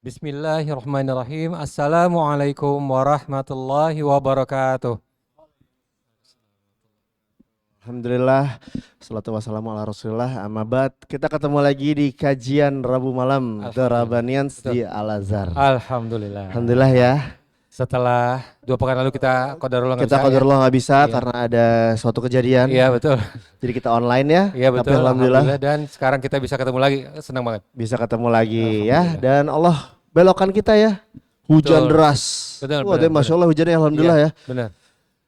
Bismillahirrahmanirrahim. Assalamualaikum warahmatullahi wabarakatuh. Alhamdulillah, salatu wassalamu ala rasulillah, amabad. Kita ketemu lagi di kajian Rabu malam The Rabbanians di Al-Azhar. Alhamdulillah. Alhamdulillah ya. Setelah 2 pekan lalu kita qadarullah nggak bisa Iya. karena ada suatu kejadian. Iya betul. Jadi kita online ya. Iya betul. Tapi alhamdulillah Dan sekarang kita bisa ketemu lagi. Senang banget. bisa ketemu lagi ya. Dan Allah belokkan kita ya. Hujan Betul. deras. Betul, Wah, benar, Masya Allah hujannya alhamdulillah Iya, ya. Benar.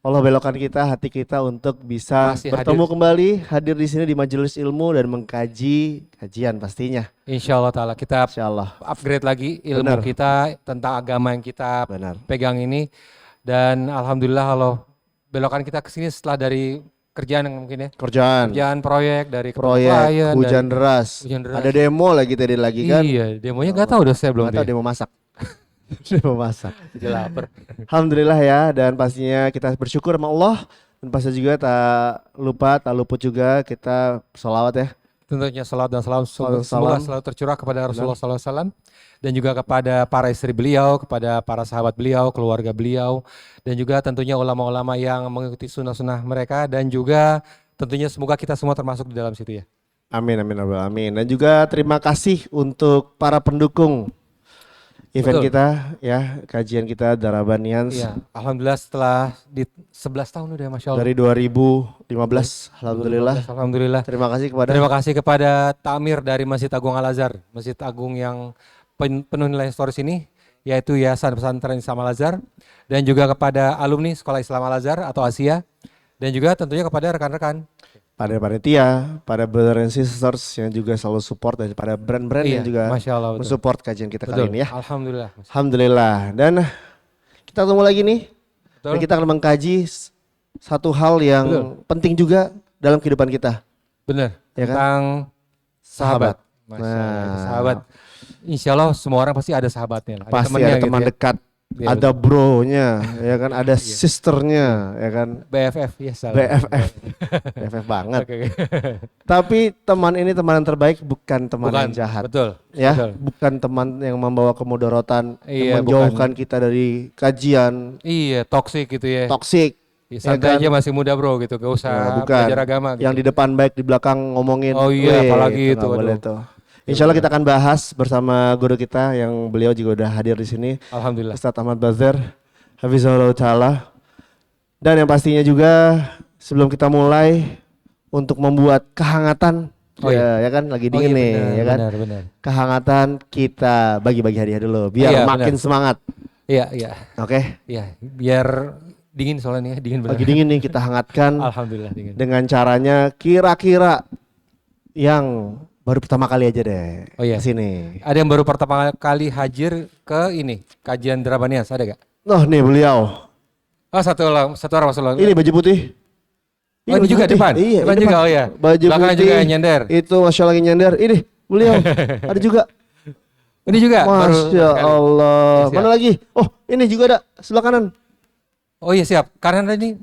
Allah belokkan kita, hati kita untuk bisa Masih bertemu hadir. kembali, hadir di sini di majelis ilmu dan mengkaji kajian pastinya. Insya Allah Ta'ala kita Insya Allah. upgrade lagi ilmu Benar. kita tentang agama yang kita Benar. pegang ini. Dan alhamdulillah Allah belokkan kita ke sini setelah dari kerjaan yang mungkin ya. Kerjaan, Kerjaan proyek dari ketemu proyek, klien, hujan dari- deras. hujan deras. Ada demo lagi tadi lagi kan? Iya, demonya nggak tahu udah saya belum Nggak tahu deh. demo masak. Demo masak. Jadi lapar. Alhamdulillah ya, dan pastinya kita bersyukur sama Allah. Dan pasti juga tak luput juga kita sholawat ya. Tentunya salawat dan salam Salam. semoga selalu tercurah kepada Rasulullah SAW dan juga kepada para istri beliau, kepada para sahabat beliau, keluarga beliau, dan juga tentunya ulama-ulama yang mengikuti sunnah-sunnah mereka, dan juga tentunya semoga kita semua termasuk di dalam situ ya. Amin, amin, amin, amin. Dan juga terima kasih untuk para pendukung event Betul. kita ya, kajian kita The Rabbanians Iya, alhamdulillah setelah di 11 tahun udah Masya Allah. dari 2015. Alhamdulillah. Alhamdulillah. Terima kasih kepada Terima kasih kepada Tamir dari Masjid Agung Al-Azhar, Masjid Agung yang penuh nilai historis ini, yaitu Yayasan Pesantren Islam Al-Azhar, dan juga kepada alumni Sekolah Islam Al-Azhar atau Asia, dan juga tentunya kepada rekan-rekan. pada panitia, pada brother and sisters yang juga selalu support, dan pada brand-brand Iya, yang juga Masya Allah, betul. mensupport kajian kita kali Betul, ini ya. Alhamdulillah. Alhamdulillah. Dan kita ketemu lagi nih. Betul. Dan kita akan mengkaji satu hal yang Betul. penting juga dalam kehidupan kita. Benar, Ya kan? tentang sahabat. Masya Allah, Nah. sahabat. Insya Allah semua orang pasti ada sahabatnya. Ada Pasti temannya ada teman gitu ya. dekat, Iya, ada bronya, ya kan, ada sisternya, ya kan, BFF, ya salah. BFF, BFF banget. Oke. Tapi teman ini teman yang terbaik, bukan teman Bukan, yang jahat. betul. Ya, betul. bukan teman yang membawa kemudorotan, Iya, yang menjauhkan kita dari kajian Iya, toksik gitu ya. toksik. Ya, Ya santai kan? aja masih muda bro gitu, gak usah Ya, bukan. belajar agama gitu. Yang di depan baik, di belakang ngomongin. Oh iya, Weh, apalagi itu, nggak boleh aduh. tuh. Insya Allah kita akan bahas bersama guru kita yang beliau juga udah hadir di sini, Alhamdulillah. Ustadz Ahmad Bazar, Hafizahullah Ta'ala. Dan yang pastinya juga sebelum kita mulai untuk membuat kehangatan, Oh ya kan lagi dingin nih, benar, ya kan. Benar. Kehangatan kita bagi-bagi hadiah dulu, biar Iya, makin benar. semangat. Iya, iya. Oke, Iya, biar dingin soalnya nih, dingin benar. lagi dingin nih kita hangatkan Alhamdulillah dingin. dengan caranya kira-kira yang baru pertama kali aja deh Oh iya. ke sini. Ada yang baru pertama kali hadir ke ini, kajian Drabanias, ada gak? Noh nih beliau. Oh satu orang masuk lah. Ini baju putih. Oh, ini baju juga putih. depan? Iya, Depan ini juga, oh iya. Baju Belakangnya putih. juga nyender. Itu Masya Allah lagi nyender. Ini beliau. Ada juga. Ini juga baru Masya sekali. Allah. Ya, siap. Mana lagi? Oh ini juga ada sebelah kanan. Oh iya siap. Kanan ini,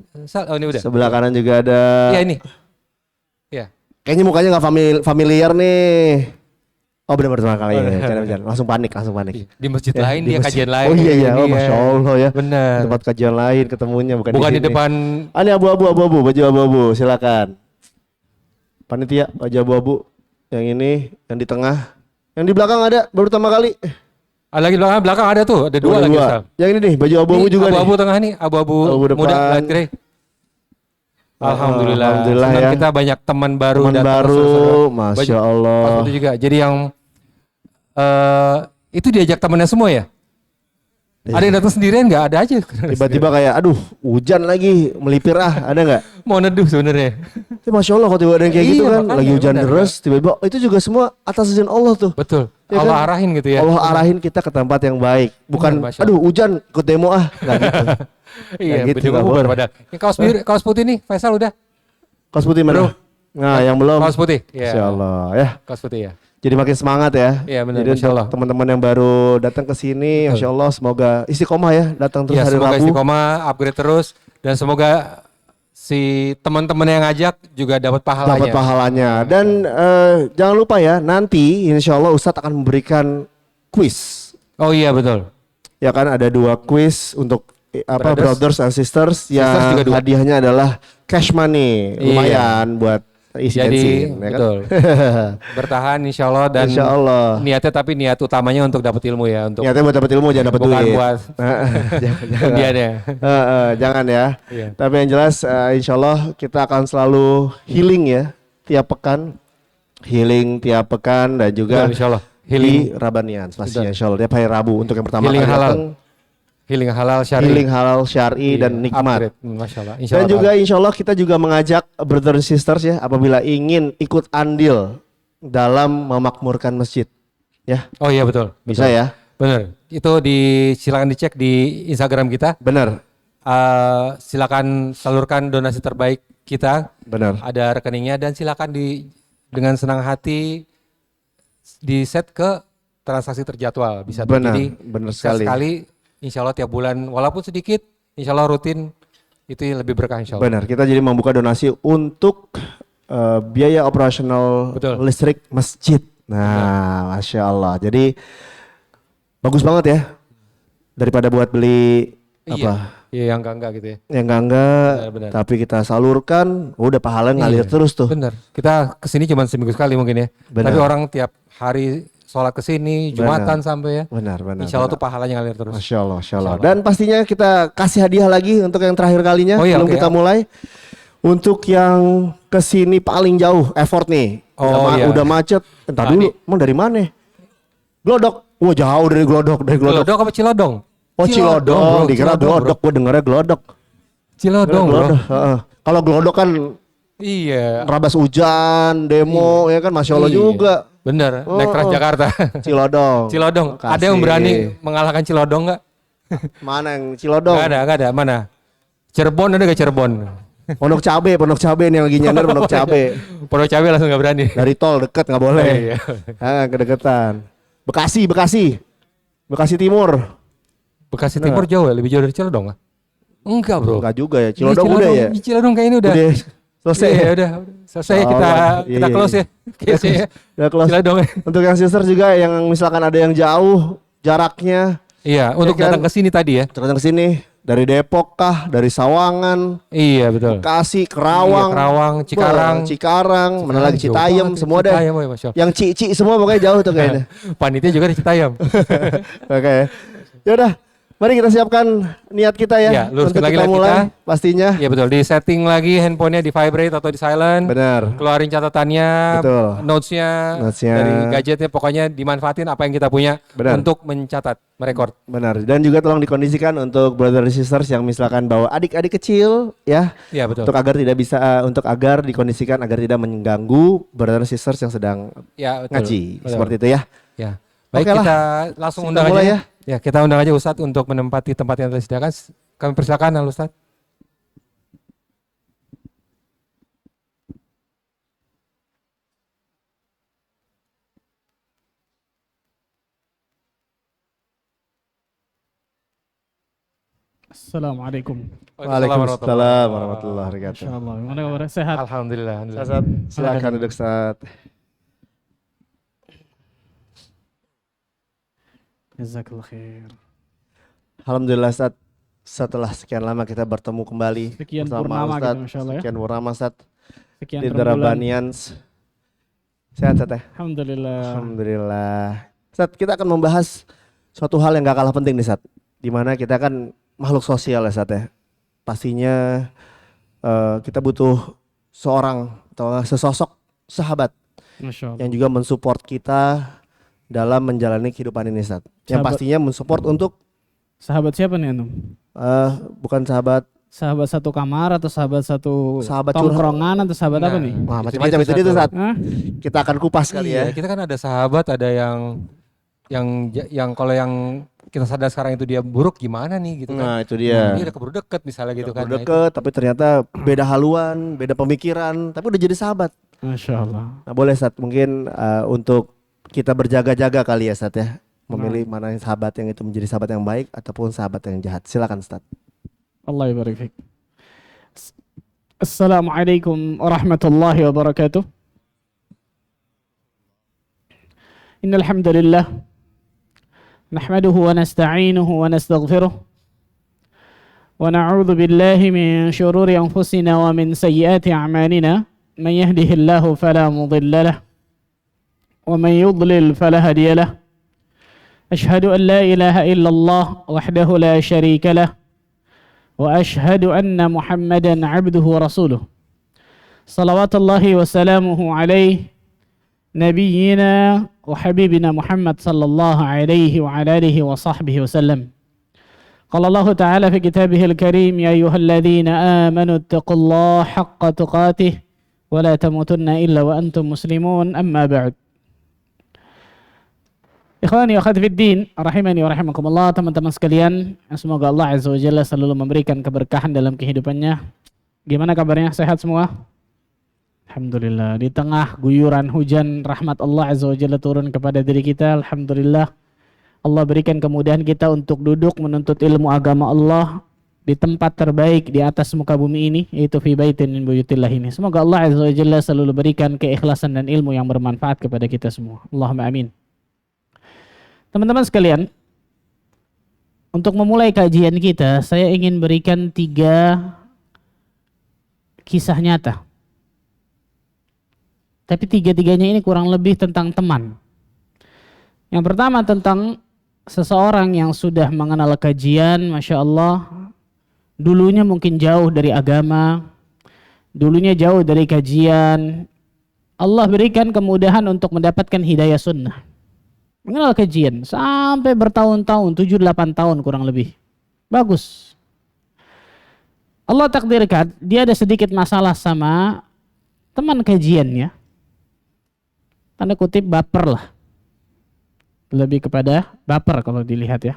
oh ini udah. Sebelah kanan juga ada. Iya ini. Iya. Kayaknya mukanya nggak familiar nih. Oh benar pertama kali ini. Jangan. Langsung panik. Di masjid Ya, lain di dia masjid. kajian lain. Oh iya iya. Oh Iya. Masya Allah ya. Benar. Tempat kajian lain ketemunya bukan Bukan di sini. depan. Ah, ini abu-abu, baju abu-abu, silakan. Panitia, baju abu-abu. Yang ini, yang di tengah. Yang di belakang ada, baru pertama kali. Lagi belakang ada tuh, ada dua lagi. Ustaz. Yang ini nih, baju abu-abu Ini juga abu-abu nih. tengah nih, abu-abu Abu depan. muda, light gray. Alhamdulillah. Alhamdulillah Senang ya. kita banyak teman baru Teman datang, baru, saudara-saudara. Masya Pas Allah. itu juga. Jadi yang itu diajak temannya semua ya? Iya. Ada yang datang sendirian nggak? Ada aja. Tiba-tiba kayak, aduh hujan lagi, melipir ada nggak? Mau neduh sebenarnya. Masya Allah kalau tiba ada yang kayak gitu Iya, kan, makanya, lagi hujan benar, deras, tiba-tiba itu juga semua atas izin Allah tuh. Betul. Ya Allah kan? arahin gitu ya. Allah arahin kita ke tempat yang baik. Bukan, Benar, Masya Allah. aduh hujan, ikut demo nggak gitu. Iya, Nah, gitu, betul nggak bubar boleh. padahal. Yang kaos putih nih, Faisal udah. Kaos putih mana? Nah yang belum. Kaos putih. Iya. Insya Allah ya. Kaos putih ya. Jadi makin semangat ya. Iya, benar, Jadi Masya untuk Allah. teman-teman yang baru datang ke sini, Masya Allah semoga istiqomah ya, datang terus Ya, hari semoga Rabu. istiqomah, upgrade terus, dan semoga si teman-teman yang ngajak juga dapat pahalanya. Dapat pahalanya. Dan jangan lupa ya, nanti Insya Allah Ustadz akan memberikan kuis Oh iya betul. Ya kan ada 2 quiz untuk brothers and sisters Sisters juga yang 2. hadiahnya adalah cash money. Iya. Lumayan buat isi Jadi bensin ya kan. betul. Bertahan insya Allah dan Insya Allah. niatnya tapi niat utamanya untuk dapat ilmu ya, untuk Niatnya buat dapat ilmu jangan dapat bukan duit. buat jangan. undiannya. Jangan ya. Iya. Tapi yang jelas insya Allah kita akan selalu healing ya tiap pekan. Healing tiap pekan dan juga Betul, insya Allah. di Healing, Rabanian pastinya insya Allah tiap hari Rabu untuk yang pertama healing kali halal. datang. Healing halal syar'i. Healing halal syar'i Iya, dan nikmat. upgrade. Masya Allah. Insya Dan Allah juga ta'ala. insya Allah kita juga mengajak brother and sisters ya apabila ingin ikut andil dalam memakmurkan masjid. Ya, Oh iya betul. bisa ya? Benar. Itu silakan dicek di Instagram kita. Benar, Silakan salurkan donasi terbaik kita. benar. Ada rekeningnya dan silakan dengan senang hati di set ke transaksi terjadwal. Bisa Benar, jadi benar sekali. sekali. Insya Allah tiap bulan walaupun sedikit, insya Allah rutin itu lebih berkah insya Allah. Benar, kita jadi membuka donasi untuk biaya operasional Betul. listrik masjid. Nah, Masya Allah. Jadi bagus banget ya. Daripada buat beli apa? Iya yang enggak gitu ya. Yang enggak, Benar. tapi kita salurkan, udah pahala ngalir Iya, terus tuh. Bener. Kita kesini cuma seminggu sekali mungkin ya. Benar. Tapi orang tiap hari sholat kesini, Jumatan sampai ya. Benar, benar. Insya Allah benar. tuh pahalanya ngalir terus. Masya Allah, Masya Allah. Masya Allah. Dan pastinya kita kasih hadiah lagi untuk yang terakhir kalinya Oh iya, sebelum oke. kita mulai. Untuk yang kesini paling jauh effort nih. Oh, iya. Udah macet. Entar Tadi. dulu, emang dari mana? Glodok. Wah jauh dari Glodok, Glodok apa Cilodong? Oh Cilodong, bro. dikira Cilodong, bro. Glodok, gue dengernya Glodok. Cilodong bro. Glodok, heeh. Kalau Glodok kan Iya. rabas hujan, demo ya kan, Masya Allah Iya. juga. Bener, naik Oh, Transjakarta. Cilodong. Cilodong. Ada yang Makasih. berani mengalahkan Cilodong nggak? Mana yang Cilodong? Nggak ada. Mana? Cirebon ada gak Cirebon? Pondok Cabe nih yang lagi nyender Pondok Cabe. Pondok Cabe langsung nggak berani. Dari tol deket nggak boleh. Iya. Kedeketan. Bekasi Timur. Bekasi Timur jauh ya? Lebih jauh dari Cilodong nggak? Enggak bro. Enggak juga ya. Ini Cilodong udah ya. Cilodong kayaknya udah. Udah selesai. Iya, udah. Selesai Oh, kita iya. close ya. Kayaknya ya. Udah close. Cilodong ya. Untuk yang sister juga yang misalkan ada yang jauh jaraknya Iya, untuk kan? datang ke sini tadi ya. datang ke sini dari Depok kah, dari Sawangan, Iya betul. Bekasi, Kerawang, Iya, Kerawang, Cikarang. Cikarang, mana lagi Jauh Citayam, banget ya. semua deh. Citayam, woy, Masya Allah. Yang Cici semua pokoknya jauh tuh kayaknya. Panitia juga di Citayam. Oke. Ya udah, mari kita siapkan niat kita ya, Iya, luruskan untuk lagi kita niat mulai kita. pastinya. Iya betul. Di setting lagi handphonenya di vibrate atau di silent. Benar. Keluarin catatannya, Betul. notesnya, Notesnya. dari gadgetnya. Pokoknya dimanfaatin apa yang kita punya Benar. untuk mencatat, merekord. Benar. Dan juga tolong dikondisikan untuk brother and sisters yang misalkan bawa adik-adik kecil ya. Iya betul. Untuk agar dikondisikan agar tidak mengganggu brother and sisters yang sedang Ya, betul. ngaji. Betul. Seperti itu ya. Ya. Baik, Oke lah. kita langsung Kita undang mulai aja. Ya, kita undang aja Ustadz untuk menempati tempat yang telah disediakan. Kami persilakan Al Ustadz. Assalamualaikum. Waalaikumsalam warahmatullahi wabarakatuh. Insyaallah. Gimana kabarnya? Sehat? Alhamdulillah. Alhamdulillah. Ustaz, silakan duduk Ustaz. Jazakallah khair. Alhamdulillah Ustaz. Setelah sekian lama kita bertemu kembali Sekian bersama purnama Ustaz. gitu, Masya Allah ya. Sekian purnama Ustaz Sekian di rembulan. Darabanians. Sehat Ustaz ya? Alhamdulillah. Alhamdulillah. Ustaz, kita akan membahas suatu hal yang gak kalah penting nih Ustaz. Dimana kita kan makhluk sosial ya Ustaz ya. Pastinya kita butuh seorang atau sesosok sahabat Masya Allah. yang juga mensupport kita dalam menjalani kehidupan ini Ustaz. Yang Sahabat. pastinya mensupport untuk Sahabat siapa nih Anum? bukan sahabat Sahabat satu kamar atau sahabat satu Sahabat tongkrongan atau sahabat apa Nah. nih? wah macam-macam itu dia tuh satu. Ustaz. Hah? Kita akan kupas kali Iya, ya. kita kan ada sahabat, ada yang kalau yang kita sadar sekarang itu dia buruk gimana nih gitu kan. Nah, itu dia. Dia udah keburu deket misalnya gitu kan. Nah, itu. Deket tapi ternyata beda haluan, beda pemikiran, tapi udah jadi sahabat. Masya Allah. Nah, boleh Ustaz mungkin untuk kita berjaga-jaga kali ya Ustaz ya. Memilih mana yang sahabat yang itu menjadi sahabat yang baik ataupun sahabat yang jahat. Silakan Ustaz. Allah yabarik fiik. Assalamualaikum warahmatullahi wabarakatuh. Innal hamdalillah نحمده ونستعينه ونستغفره ونعوذ بالله من شرور أنفسنا ومن سيئات أعمالنا من يهده الله فلا مضل له ومن يضلل فلا هادي له أشهد أن لا إله إلا الله وحده لا شريك له وأشهد أن محمدا عبده ورسوله صلوات الله وسلامه عليه نبينا وحبيبنا محمد صلى الله عليه وعلى آله وصحبه وسلم. قال الله تعالى في كتابه الكريم يا أيها الذين آمنوا اتقوا الله حق تقاته ولا تموتن إلا وأنتم مسلمون. أما بعد. Ikhwani wa akhwati fiddin, rahimani wa rahimakumullah, teman-teman sekalian, semoga Allah Azza wa Jalla selalu memberikan keberkahan dalam kehidupannya. Gimana kabarnya? Sehat semua? Alhamdulillah. Di tengah guyuran hujan rahmat Allah Azza wa Jalla turun kepada diri kita, alhamdulillah Allah berikan kemudahan kita untuk duduk menuntut ilmu agama Allah di tempat terbaik di atas muka bumi ini, yaitu fi baitin min buyutillah ini. Semoga Allah Azza wa Jalla selalu berikan keikhlasan dan ilmu yang bermanfaat kepada kita semua. Allahumma amin. Teman-teman sekalian, untuk memulai kajian kita, saya ingin berikan 3 kisah nyata. Tapi 3-tiganya ini kurang lebih tentang teman. Yang pertama tentang seseorang yang sudah mengenal kajian, Masya Allah, dulunya mungkin jauh dari agama, dulunya jauh dari kajian. Allah berikan kemudahan untuk mendapatkan hidayah sunnah. Mengenal kajian sampai bertahun-tahun, 7-8 tahun kurang lebih. Bagus. Allah takdirkan dia ada sedikit masalah sama teman kajiannya. Tanda kutip baper lah. Lebih kepada baper kalau dilihat ya.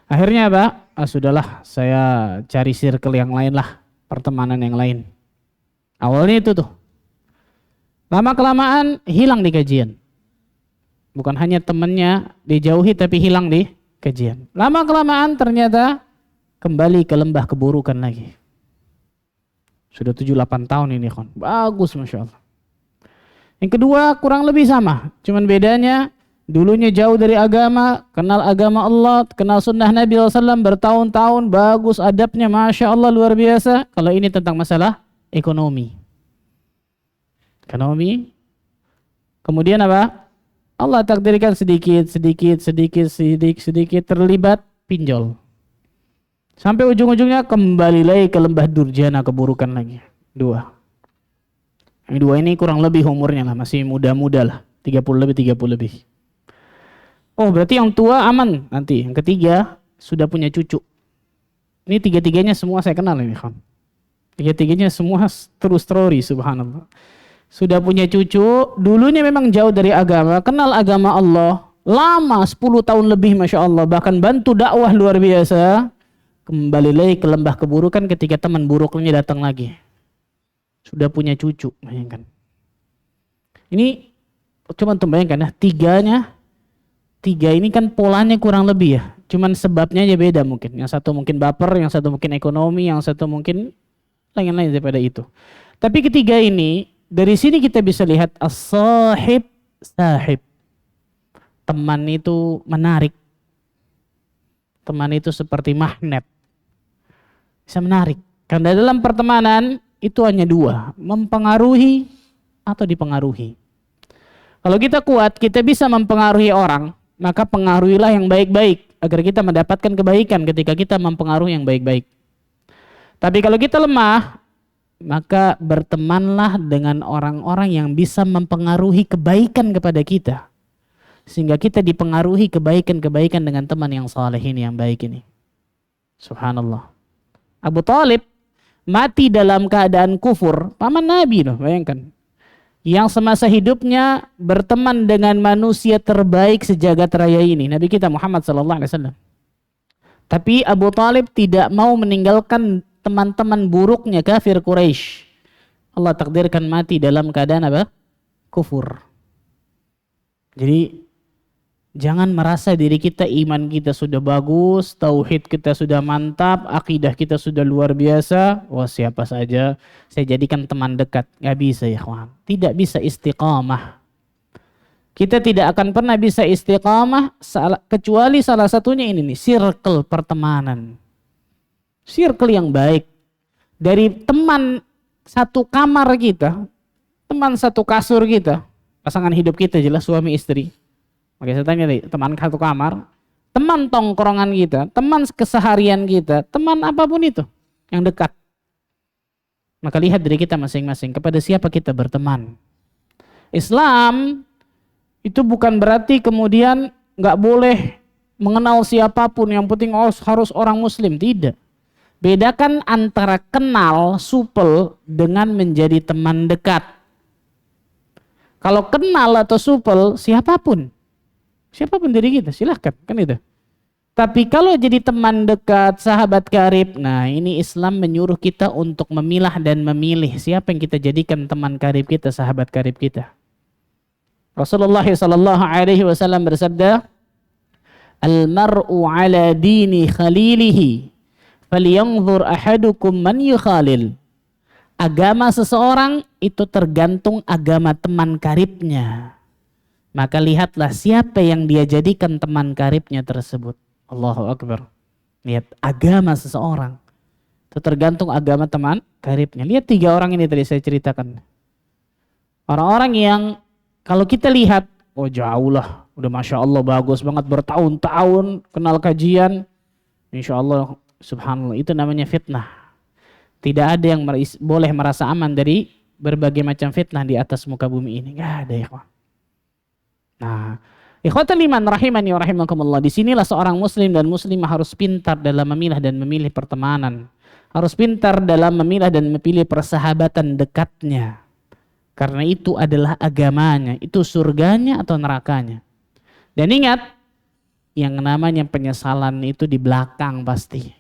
Akhirnya apa? Sudahlah, saya cari circle yang lain lah, pertemanan yang lain. Awalnya itu tuh. Lama-kelamaan hilang di kajian. Bukan hanya temannya dijauhi tapi hilang di kajian. Lama-kelamaan ternyata kembali ke lembah keburukan lagi. Sudah 7-8 tahun ini kan. Bagus Masya Allah. Yang kedua kurang lebih sama. Cuman bedanya dulunya jauh dari agama, kenal agama Allah, kenal sunnah Nabi SAW bertahun-tahun, bagus adabnya Masya Allah luar biasa. Kalau ini tentang masalah ekonomi. Kemudian apa? Allah takdirkan sedikit terlibat pinjol. Sampai ujung-ujungnya kembali lagi ke lembah durjana keburukan lagi. 2. Yang 2 ini kurang lebih umurnya lah, masih muda-muda lah, 30 lebih. Oh berarti yang tua aman nanti. Yang ketiga sudah punya cucu. Ini 3-tiganya semua saya kenal ini kan. 3-tiganya semua true story, subhanallah. Sudah punya cucu, dulunya memang jauh dari agama, kenal agama Allah, lama 10 tahun lebih Masya Allah, bahkan bantu dakwah luar biasa, kembali lagi ke lembah keburukan ketika teman buruknya datang lagi. Sudah punya cucu, bayangkan. Ini cuma untuk bayangkan ya, 3 ini kan polanya kurang lebih ya, cuman sebabnya aja beda mungkin. Yang satu mungkin baper, yang satu mungkin ekonomi, yang satu mungkin lain-lain daripada itu. Tapi ketiga ini, dari sini kita bisa lihat as-sahib sahib. Teman itu menarik. Teman itu seperti magnet. Bisa menarik. Karena dalam pertemanan itu hanya 2, mempengaruhi atau dipengaruhi. Kalau kita kuat, kita bisa mempengaruhi orang, maka pengaruhilah yang baik-baik agar kita mendapatkan kebaikan ketika kita mempengaruhi yang baik-baik. Tapi kalau kita lemah, maka bertemanlah dengan orang-orang yang bisa mempengaruhi kebaikan kepada kita. Sehingga kita dipengaruhi kebaikan-kebaikan dengan teman yang saleh ini, yang baik ini. Subhanallah. Abu Thalib mati dalam keadaan kufur. Paman Nabi loh, bayangkan. Yang semasa hidupnya berteman dengan manusia terbaik sejagat raya ini. Nabi kita Muhammad SAW. Tapi Abu Thalib tidak mau meninggalkan teman-teman buruknya kafir Quraisy. Allah takdirkan mati dalam keadaan apa? Kufur. Jadi jangan merasa diri kita, iman kita sudah bagus, tauhid kita sudah mantap, akidah kita sudah luar biasa. Wah siapa saja saya jadikan teman dekat. Gak bisa ya kawan. Tidak bisa istiqamah. Kita tidak akan pernah bisa istiqamah kecuali salah satunya ini nih, circle pertemanan. Circle yang baik. Dari teman satu kamar kita, teman satu kasur kita, pasangan hidup kita jelas suami istri. Oke, saya tanya nih, teman satu kamar, teman tongkrongan kita, teman keseharian kita, teman apapun itu yang dekat. Maka lihat dari kita masing-masing, kepada siapa kita berteman. Islam itu bukan berarti kemudian nggak boleh mengenal siapapun, yang penting harus orang muslim. Tidak. Bedakan antara kenal, supel, dengan menjadi teman dekat. Kalau kenal atau supel, siapapun diri kita, silahkan, kan itu. Tapi kalau jadi teman dekat, sahabat karib, nah ini Islam menyuruh kita untuk memilah dan memilih siapa yang kita jadikan teman karib kita, sahabat karib kita. Rasulullah sallallahu alaihi wasallam bersabda, "Al-mar'u ala dini khalilihi, falyanzur ahadukum man yukhalil." Agama seseorang itu tergantung agama teman karibnya. Maka lihatlah siapa yang dia jadikan teman karibnya tersebut. Allahu Akbar. Lihat agama seseorang itu tergantung agama teman karibnya. Lihat 3 orang ini tadi saya ceritakan. Orang-orang yang kalau kita lihat, oh jauh lah, udah Masya Allah bagus banget, bertahun-tahun kenal kajian, Insya Allah, subhanallah, itu namanya fitnah. Tidak ada yang boleh merasa aman dari berbagai macam fitnah di atas muka bumi ini. Gak ada ya. Nah, ikhwatal iman rahimani wa rahimakumullah, disinilah seorang muslim dan muslimah harus pintar dalam memilah dan memilih pertemanan. Harus pintar dalam memilah dan memilih persahabatan dekatnya. Karena itu adalah agamanya, itu surganya atau nerakanya. Dan ingat, yang namanya penyesalan itu di belakang pasti.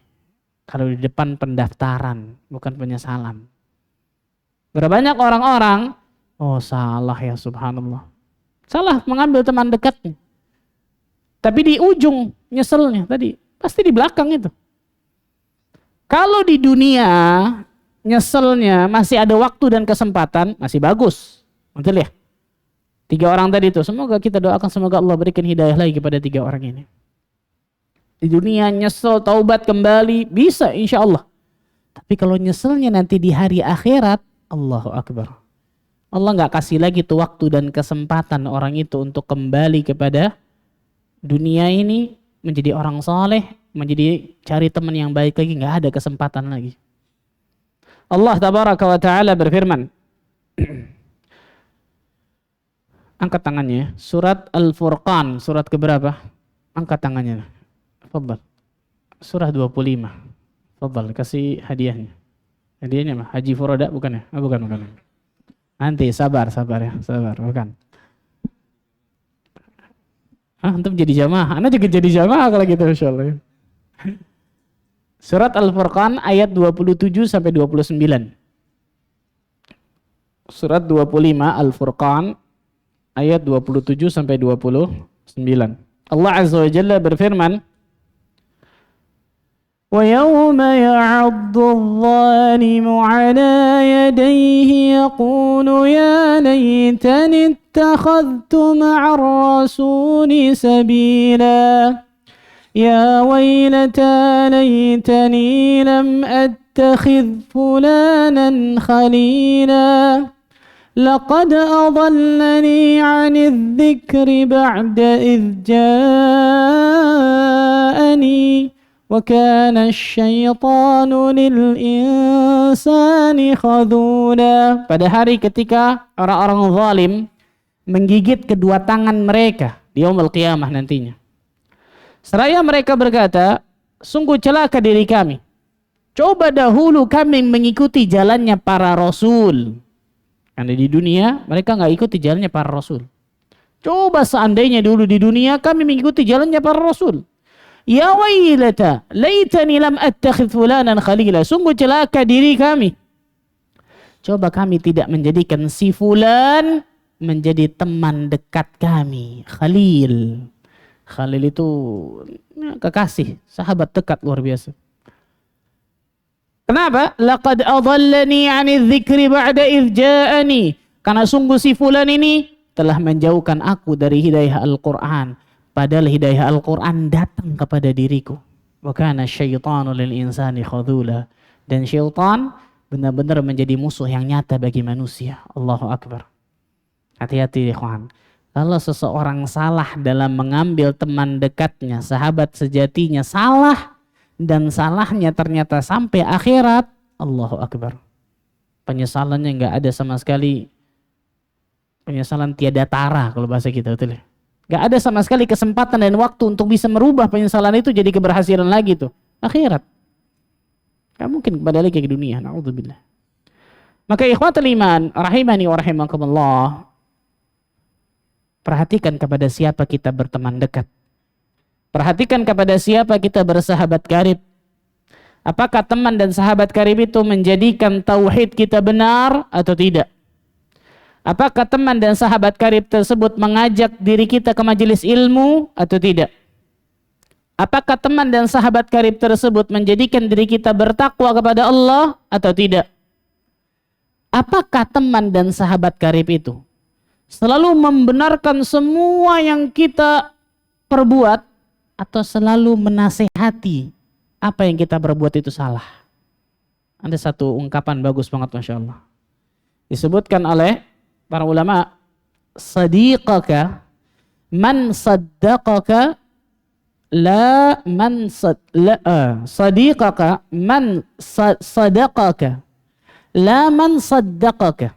Kalau di depan pendaftaran, bukan penyesalan. Berapa banyak orang-orang, oh salah ya subhanallah. Salah mengambil teman dekatnya. Tapi di ujung nyeselnya tadi, pasti di belakang itu. Kalau di dunia nyeselnya masih ada waktu dan kesempatan, masih bagus. Betul ya? 3 orang tadi itu, semoga kita doakan semoga Allah berikan hidayah lagi kepada 3 orang ini. Di dunia nyesel, taubat kembali, bisa insya Allah. Tapi kalau nyeselnya nanti di hari akhirat, Allahu Akbar. Allah gak kasih lagi tuh waktu dan kesempatan orang itu untuk kembali kepada dunia ini, menjadi orang saleh, menjadi cari teman yang baik lagi, gak ada kesempatan lagi. Allah tabaraka wa ta'ala berfirman, angkat tangannya, surat Al-Furqan, surat keberapa? Angkat tangannya. Fadhal. Surah 25. Fadhal, kasih hadiahnya. Hadiahnya mah Haji Furoda bukan ya? Oh, bukan. Nanti sabar ya, bukan. Antum jadi jamaah. Anda juga jadi jamaah kalau gitu insyaallah. Surat Al-Furqan ayat 27 sampai 29. Surat 25 Al-Furqan ayat 27 sampai 29. Allah Azza wa Jalla berfirman, وَيَوْمَ يَعَضُّ الظَّالِمُ عَلَى يَدَيْهِ يَقُولُ يَا لَيْتَنِي اتَّخَذْتُ مَعَ الرَّسُولِ سَبِيلًا يَا وَيْلَتَى لَيْتَنِي لَمْ أَتَّخِذْ فُلَانًا خَلِيلًا لَقَدْ أَضَلَّنِي عَنِ الذِّكْرِ بَعْدَ إِذْ جَاءَنِي وَكَانَ الشَّيْطَانُ لِلْإِنسَانِ خَذُولًا. Pada hari ketika orang-orang zalim menggigit kedua tangan mereka di yaumul qiyamah nantinya. Seraya mereka berkata, sungguh celaka diri kami. Coba dahulu kami mengikuti jalannya para rasul. Karena di dunia mereka nggak ikuti jalannya para rasul. Coba seandainya dulu di dunia kami mengikuti jalannya para rasul. Ya wailata, laitani lam attakhidh fulanan khalila. Sungguh celaka diri kami. Coba kami tidak menjadikan si fulan menjadi teman dekat kami. Khalil. Khalil itu kekasih, sahabat dekat luar biasa. Kenapa? Laqad adallani 'ani dzikri ba'da idh ja'ani. Karena sungguh si fulan ini telah menjauhkan aku dari hidayah Al-Quran, padahal hidayah Al-Quran datang kepada diriku. Wa kana syaitanu lil insani khadhula. Dan syaitan benar-benar menjadi musuh yang nyata bagi manusia. Allahu Akbar. Hati-hati ikhwan. Kalau seseorang salah dalam mengambil teman dekatnya, sahabat sejatinya salah, dan salahnya ternyata sampai akhirat, Allahu Akbar. Penyesalannya nggak ada sama sekali, penyesalan tiada tara kalau bahasa kita, betul ya? Nggak ada sama sekali kesempatan dan waktu untuk bisa merubah penyesalan itu jadi keberhasilan lagi tuh. Akhirat. Nggak mungkin kembali lagi ke dunia. Na'udzubillah. Maka ikhwatul iman, rahimani wa rahimakumullah, perhatikan kepada siapa kita berteman dekat. Perhatikan kepada siapa kita bersahabat karib. Apakah teman dan sahabat karib itu menjadikan tauhid kita benar atau tidak? Apakah teman dan sahabat karib tersebut mengajak diri kita ke majelis ilmu atau tidak? Apakah teman dan sahabat karib tersebut menjadikan diri kita bertakwa kepada Allah atau tidak? Apakah teman dan sahabat karib itu selalu membenarkan semua yang kita perbuat atau selalu menasehati apa yang kita perbuat itu salah? Ada satu ungkapan bagus banget, Masya Allah. Disebutkan oleh para ulama, sadiqaka man saddaqaka la man sadiqaka man sadaqaka la man saddaqaka.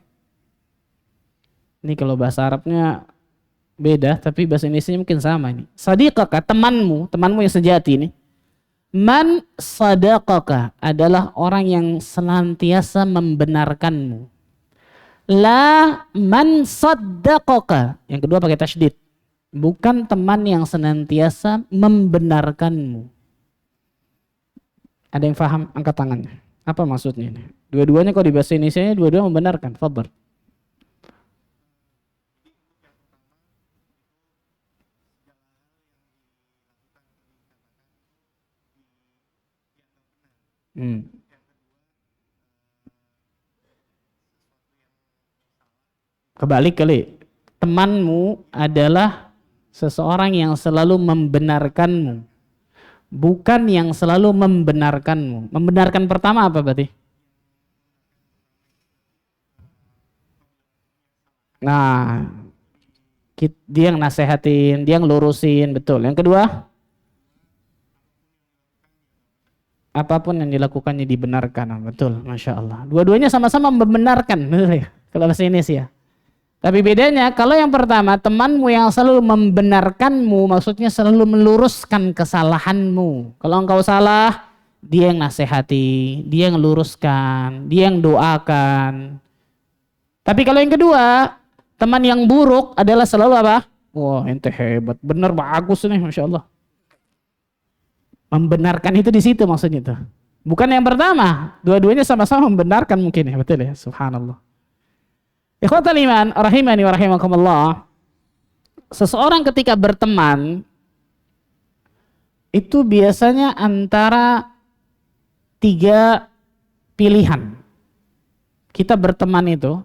Ini kalau bahasa Arabnya beda, tapi bahasa Indonesia mungkin sama ini. Sadiqaka, temanmu yang sejati ini. Man sadaqaka adalah orang yang senantiasa membenarkanmu. La man saddaqaka. Yang kedua pakai tasydid. Bukan teman yang senantiasa membenarkanmu. Ada yang paham? Angkat tangannya. Apa maksudnya ini? Dua-duanya kalau di bahasa Indonesia dua-duanya membenarkan. Fadhal. Kebalik kali. Temanmu adalah seseorang yang selalu membenarkanmu, bukan yang selalu membenarkanmu. Membenarkan pertama apa berarti? Nah, dia yang nasehatin, dia yang lurusin, betul. Yang kedua, apapun yang dilakukannya dibenarkan, betul, Masya Allah. Dua-duanya sama-sama membenarkan, betul ya? Kalau bahasa Indonesia. Tapi bedanya, kalau yang pertama, temanmu yang selalu membenarkanmu, maksudnya selalu meluruskan kesalahanmu. Kalau engkau salah, dia yang nasihati, dia yang luruskan, dia yang doakan. Tapi kalau yang kedua, teman yang buruk adalah selalu apa? Wah, ente hebat, bener, bagus nih, Masya Allah. Membenarkan itu di situ maksudnya tuh. Bukan yang pertama, dua-duanya sama-sama membenarkan mungkin ya, betul ya, subhanallah. Ikhwatal iman, rahimani wa rahimakumullah. Seseorang ketika berteman itu biasanya antara 3 pilihan. Kita berteman itu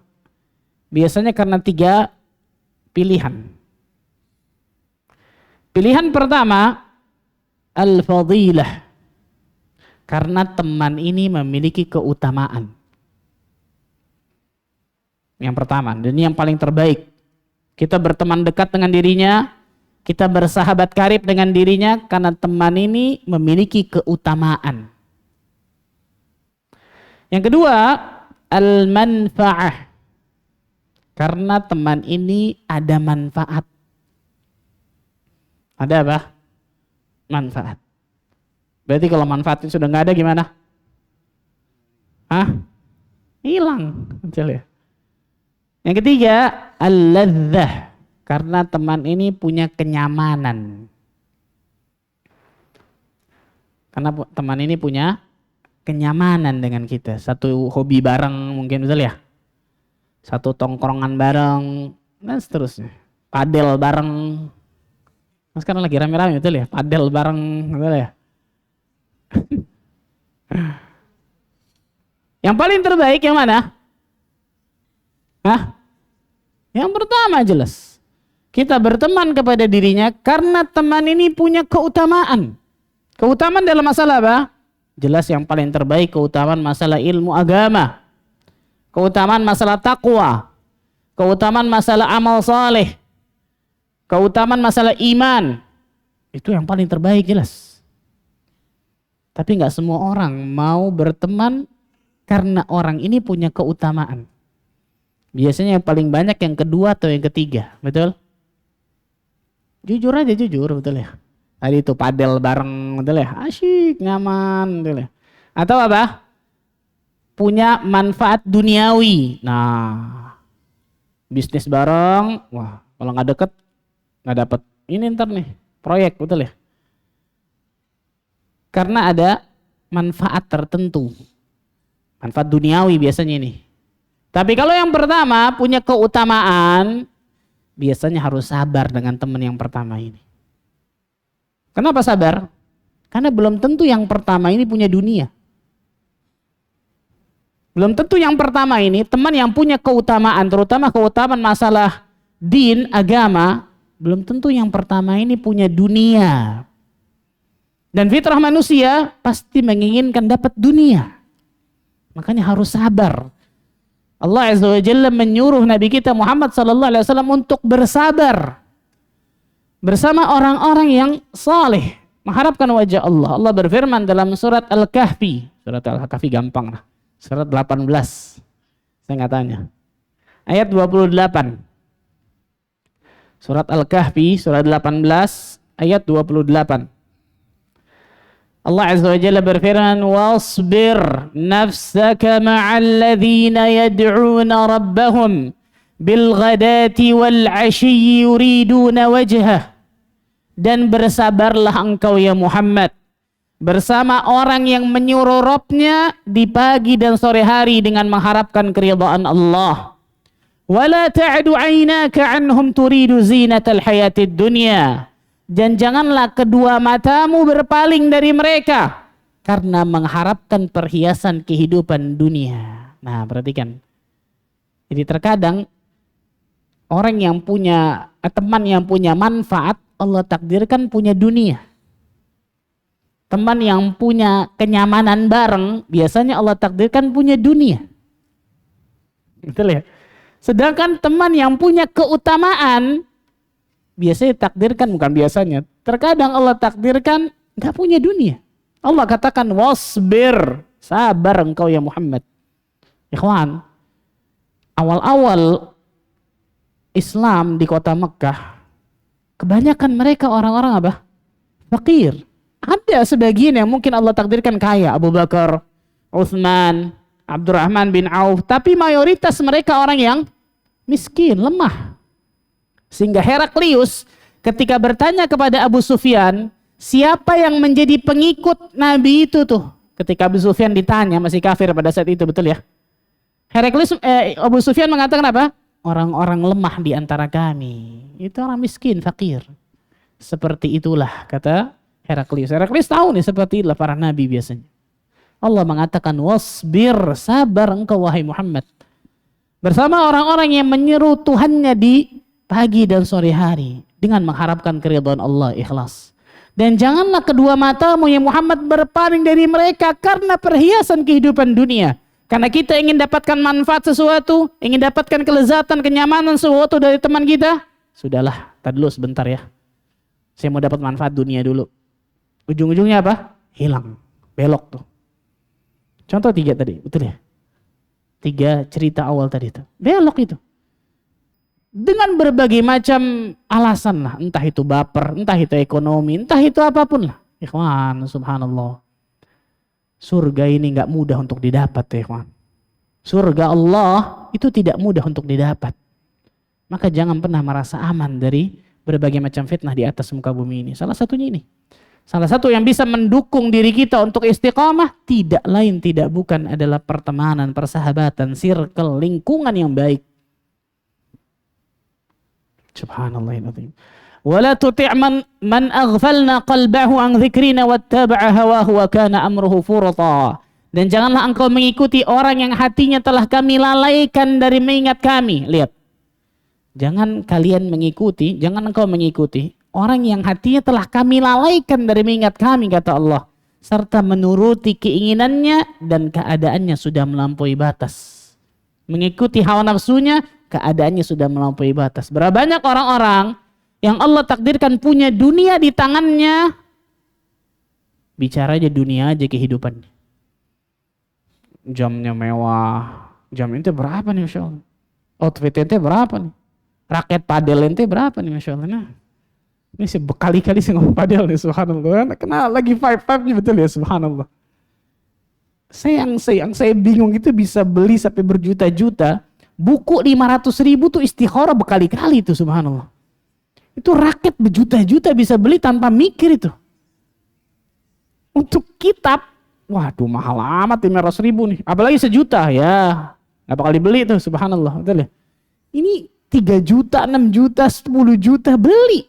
biasanya karena 3 pilihan. Pilihan pertama, al-fadilah. Karena teman ini memiliki keutamaan. Yang pertama, dan ini yang paling terbaik. Kita berteman dekat dengan dirinya, kita bersahabat karib dengan dirinya karena teman ini memiliki keutamaan. Yang kedua, al-manfa'ah. Karena teman ini ada manfaat. Ada apa? Manfaat. Berarti kalau manfaatnya sudah nggak ada gimana? Hah? Hilang. Betul ya? Yang ketiga, al-ladzah. Karena teman ini punya kenyamanan. Karena teman ini punya kenyamanan dengan kita. Satu hobi bareng mungkin, betul ya? Satu tongkrongan bareng, dan seterusnya. Padel bareng. Mas sekarang lagi rame-rame, betul ya? Padel bareng, betul ya? Yang paling terbaik yang mana? Hah? Yang pertama jelas, kita berteman kepada dirinya karena teman ini punya keutamaan. Keutamaan dalam masalah apa? Jelas yang paling terbaik keutamaan masalah ilmu agama, keutamaan masalah takwa, keutamaan masalah amal saleh, keutamaan masalah iman. Itu yang paling terbaik jelas. Tapi nggak semua orang mau berteman karena orang ini punya keutamaan. Biasanya yang paling banyak yang kedua atau yang ketiga, betul? Jujur aja, jujur, betul ya. Tadi itu padel bareng, betul ya, asyik, nyaman, betul ya. Atau apa? Punya manfaat duniawi. Nah, bisnis bareng, wah, kalau nggak deket, nggak dapat ini ntar nih, proyek, betul ya. Karena ada manfaat tertentu, manfaat duniawi biasanya ini. Tapi kalau yang pertama punya keutamaan, biasanya harus sabar dengan teman yang pertama ini. Kenapa sabar? Karena belum tentu yang pertama ini punya dunia. Belum tentu yang pertama ini, teman yang punya keutamaan, terutama keutamaan masalah din, agama, belum tentu yang pertama ini punya dunia. Dan fitrah manusia pasti menginginkan dapat dunia. Makanya harus sabar. Allah Azza wa Jalla menyuruh Nabi kita Muhammad sallallahu alaihi wasallam untuk bersabar bersama orang-orang yang saleh, mengharapkan wajah Allah. Allah berfirman dalam surat Al-Kahfi. Surat Al-Kahfi gampang lah. Surat 18. Saya nggak tanya. Ayat 28. Surat Al-Kahfi surat 18 ayat 28. Allah Azza wa Jalla berfirman, wasbir nafsaka ma'al ladzina yad'una rabbahum bil ghadati wal 'ashyi yuriduna wajhah. Dan bersabarlah engkau ya Muhammad bersama orang yang menyuruh Rabbnya di pagi dan sore hari dengan mengharapkan keridhaan Allah. Wala ta'du 'ainaka 'anhum turidu zinatal hayatid dunya. Dan janganlah kedua matamu berpaling dari mereka karena mengharapkan perhiasan kehidupan dunia. Nah, perhatikan. Jadi terkadang orang yang punya, teman yang punya manfaat, Allah takdirkan punya dunia. Teman yang punya kenyamanan bareng, biasanya Allah takdirkan punya dunia. Betul ya? Sedangkan teman yang punya keutamaan, biasanya takdirkan, bukan biasanya, terkadang Allah takdirkan nggak punya dunia. Allah katakan wasbir, sabar engkau ya Muhammad. Ikhwan, awal-awal Islam di kota Mekah, kebanyakan mereka orang-orang apa? Fakir. Ada sebagian yang mungkin Allah takdirkan kaya, Abu Bakar, Utsman, Abdurrahman bin Auf, tapi mayoritas mereka orang yang miskin, lemah. Sehingga Heraklius ketika bertanya kepada Abu Sufyan, siapa yang menjadi pengikut Nabi itu tuh? Ketika Abu Sufyan ditanya, masih kafir pada saat itu, betul ya? Heraklius, Abu Sufyan mengatakan apa? Orang-orang lemah di antara kami. Itu orang miskin, fakir. Seperti itulah kata Heraklius. Heraklius tahu nih seperti itulah para nabi biasanya. Allah mengatakan wasbir, sabar engkau wahai Muhammad. Bersama orang-orang yang menyeru Tuhannya di pagi dan sore hari dengan mengharapkan keridhaan Allah, ikhlas. Dan janganlah kedua matamu ya Muhammad berpaling dari mereka karena perhiasan kehidupan dunia. Karena kita ingin dapatkan manfaat sesuatu, ingin dapatkan kelezatan, kenyamanan sesuatu dari teman kita. Sudahlah, tadi dulu sebentar ya. Saya mau dapat manfaat dunia dulu. Ujung-ujungnya apa? Hilang, belok tuh. Contoh 3 tadi, betul ya? 3 cerita awal tadi itu, belok itu. Dengan berbagai macam alasan lah, entah itu baper, entah itu ekonomi, entah itu apapun lah. Ikhwan, subhanallah. Surga ini nggak mudah untuk didapat ya ikhwan. Surga Allah itu tidak mudah untuk didapat. Maka jangan pernah merasa aman dari berbagai macam fitnah di atas muka bumi ini. Salah satunya ini. Salah satu yang bisa mendukung diri kita untuk istiqamah, tidak lain tidak bukan adalah pertemanan, persahabatan, circle, lingkungan yang baik. Subhanallahirrahmanirrahim. Wala tuti' man aghfalna qalbahu an dzikrina wattaba'a hawahu wa kana amruhu furata. Dan janganlah engkau mengikuti orang yang hatinya telah kami lalaikan dari mengingat kami. Lihat. Jangan kalian mengikuti, jangan engkau mengikuti orang yang hatinya telah kami lalaikan dari mengingat kami, kata Allah, serta menuruti keinginannya dan keadaannya sudah melampaui batas. Mengikuti hawa nafsunya, keadaannya sudah melampaui batas. Berapa banyak orang-orang yang Allah takdirkan punya dunia di tangannya, bicara aja dunia aja kehidupannya. Jamnya mewah, jam ente berapa nih Masya Allah? Outfit ente berapa nih? Raket padel ente berapa nih Masya Allah? Nah, ini sih berkali-kali sih ngomong padel nih, subhanallah. Kena lagi five-nya betul ya, subhanallah. Saya bingung itu bisa beli sampai berjuta-juta. Buku 500.000 tuh istikharah berkali-kali itu, subhanallah. Itu raket berjuta-juta bisa beli tanpa mikir itu. Untuk kitab, waduh mahal amat 500.000 nih. Apalagi sejuta, ya nggak bakal dibeli tuh, subhanallah. Betul ya? Ini 3 juta, 6 juta, 10 juta beli.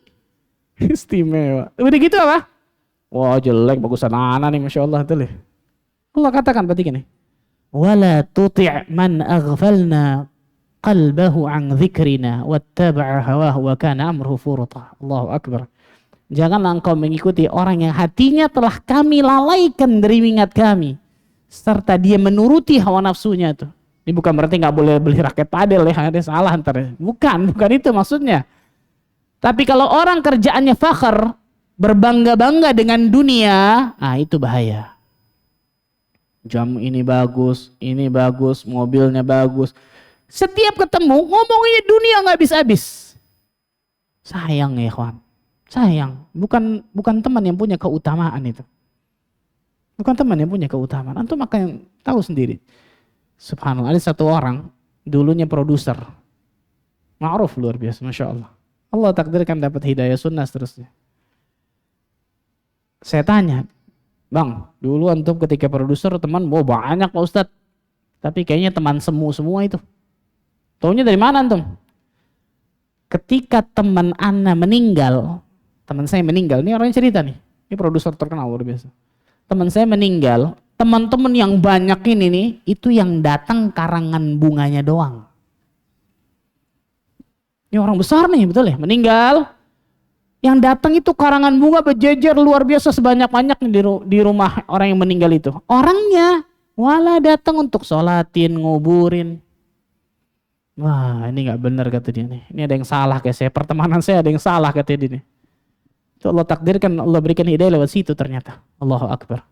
Istimewa. Udah gitu apa? Wah jelek, bagusan anak nih, Masya Allah. Betul ya? Allah katakan berarti gini. Wala tuti' man aghfalna qalbahu an dzikrina wattaba'a hawahu wa kana amruhu furta. Allahu akbar. Janganlah engkau mengikuti orang yang hatinya telah kami lalaikan dari mengingat kami, serta dia menuruti hawa nafsunya tuh. Ini bukan berarti nggak boleh beli raket padel ya, ada salah ntar ya. Bukan itu maksudnya. Tapi kalau orang kerjaannya fakhr, berbangga-bangga dengan dunia, itu bahaya. Jam ini bagus, mobilnya bagus. Setiap ketemu ngomongnya dunia nggak habis-habis. Sayang ya kawan, sayang. Bukan teman yang punya keutamaan itu. Bukan teman yang punya keutamaan. Antum akan tahu sendiri. Subhanallah, ada satu orang dulunya produser, ma'ruf luar biasa, Masya Allah. Allah takdirkan dapat hidayah sunnah seterusnya. Saya tanya, Bang, dulu antum ketika produser teman, banyak Pak Ustadz, tapi kayaknya teman semu semua itu. Taunya dari mana antum? Ketika teman Ana meninggal, teman saya meninggal, ini orangnya cerita nih, ini produser terkenal luar biasa. Teman saya meninggal, teman-teman yang banyak ini nih, itu yang datang karangan bunganya doang. Ini orang besar nih, betul ya, meninggal. Yang datang itu karangan bunga berjejer luar biasa sebanyak-banyaknya di rumah orang yang meninggal itu. Orangnya wala datang untuk sholatin, nguburin. Wah ini gak benar kata dia nih. Ini ada yang salah kayak saya, pertemanan saya ada yang salah kata dia nih. Itu Allah takdirkan, Allah berikan hidayah lewat situ ternyata. Allahu Akbar.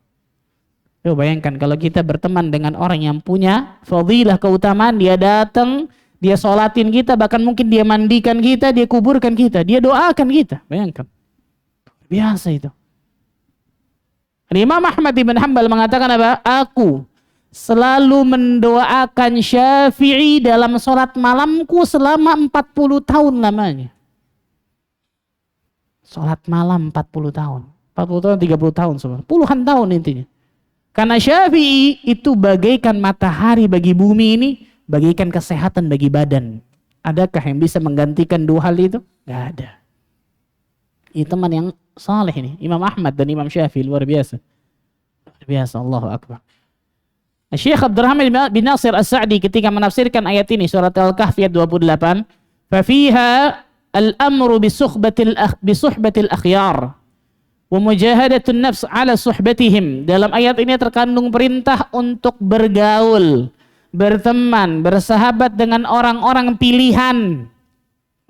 Yuk bayangkan kalau kita berteman dengan orang yang punya fadilah keutamaan, dia datang, dia sholatin kita, bahkan mungkin dia mandikan kita, dia kuburkan kita, dia doakan kita. Bayangkan. Biasa itu. Imam Ahmad bin Hanbal mengatakan apa? Aku selalu mendoakan Syafi'i dalam sholat malamku selama 40 tahun lamanya. Sholat malam 40 tahun. 40 tahun, 30 tahun. Puluhan tahun intinya. Karena Syafi'i itu bagaikan matahari bagi bumi ini, bagaikan kesehatan bagi badan. Adakah yang bisa menggantikan dua hal itu? Gak ada. Ini teman yang saleh ini. Imam Ahmad dan Imam Syafi'i luar biasa. Luar biasa, Allahu Akbar. Syekh Abdurrahman bin Nasir As-Sa'di ketika menafsirkan ayat ini, surat Al-Kahfi ayat 28, فَفِيهَا الْأَمْرُ بِصُحْبَةِ الْأَخْيَارِ وَمُجَاهَدَةُ النَّفْسِ عَلَى صُحْبَتِهِمْ. Dalam ayat ini terkandung perintah untuk bergaul, berteman, bersahabat dengan orang-orang pilihan.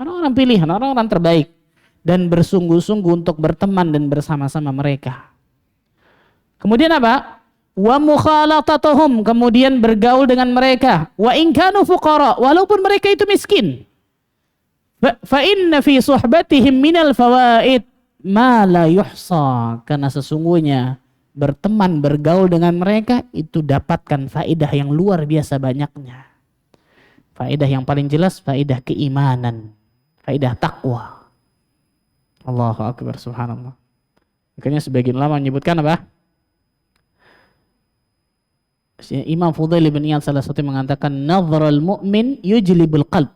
Orang-orang pilihan, orang-orang terbaik. Dan bersungguh-sungguh untuk berteman dan bersama-sama mereka. Kemudian apa? Wa mukhalatatuhum, kemudian bergaul dengan mereka. Wa in kanu fuqara, walaupun mereka itu miskin. Fa inna fi suhbatihim minal fawaid ma la yuhsa, karena sesungguhnya berteman, bergaul dengan mereka itu dapatkan faedah yang luar biasa banyaknya. Faedah yang paling jelas faedah keimanan, faedah takwa. Allahu Akbar, subhanallah. Makanya sebagian ulama menyebutkan apa? Imam Fudail bin Iyad salah satu mengatakan nadhrul mu'min yujlibul qalb.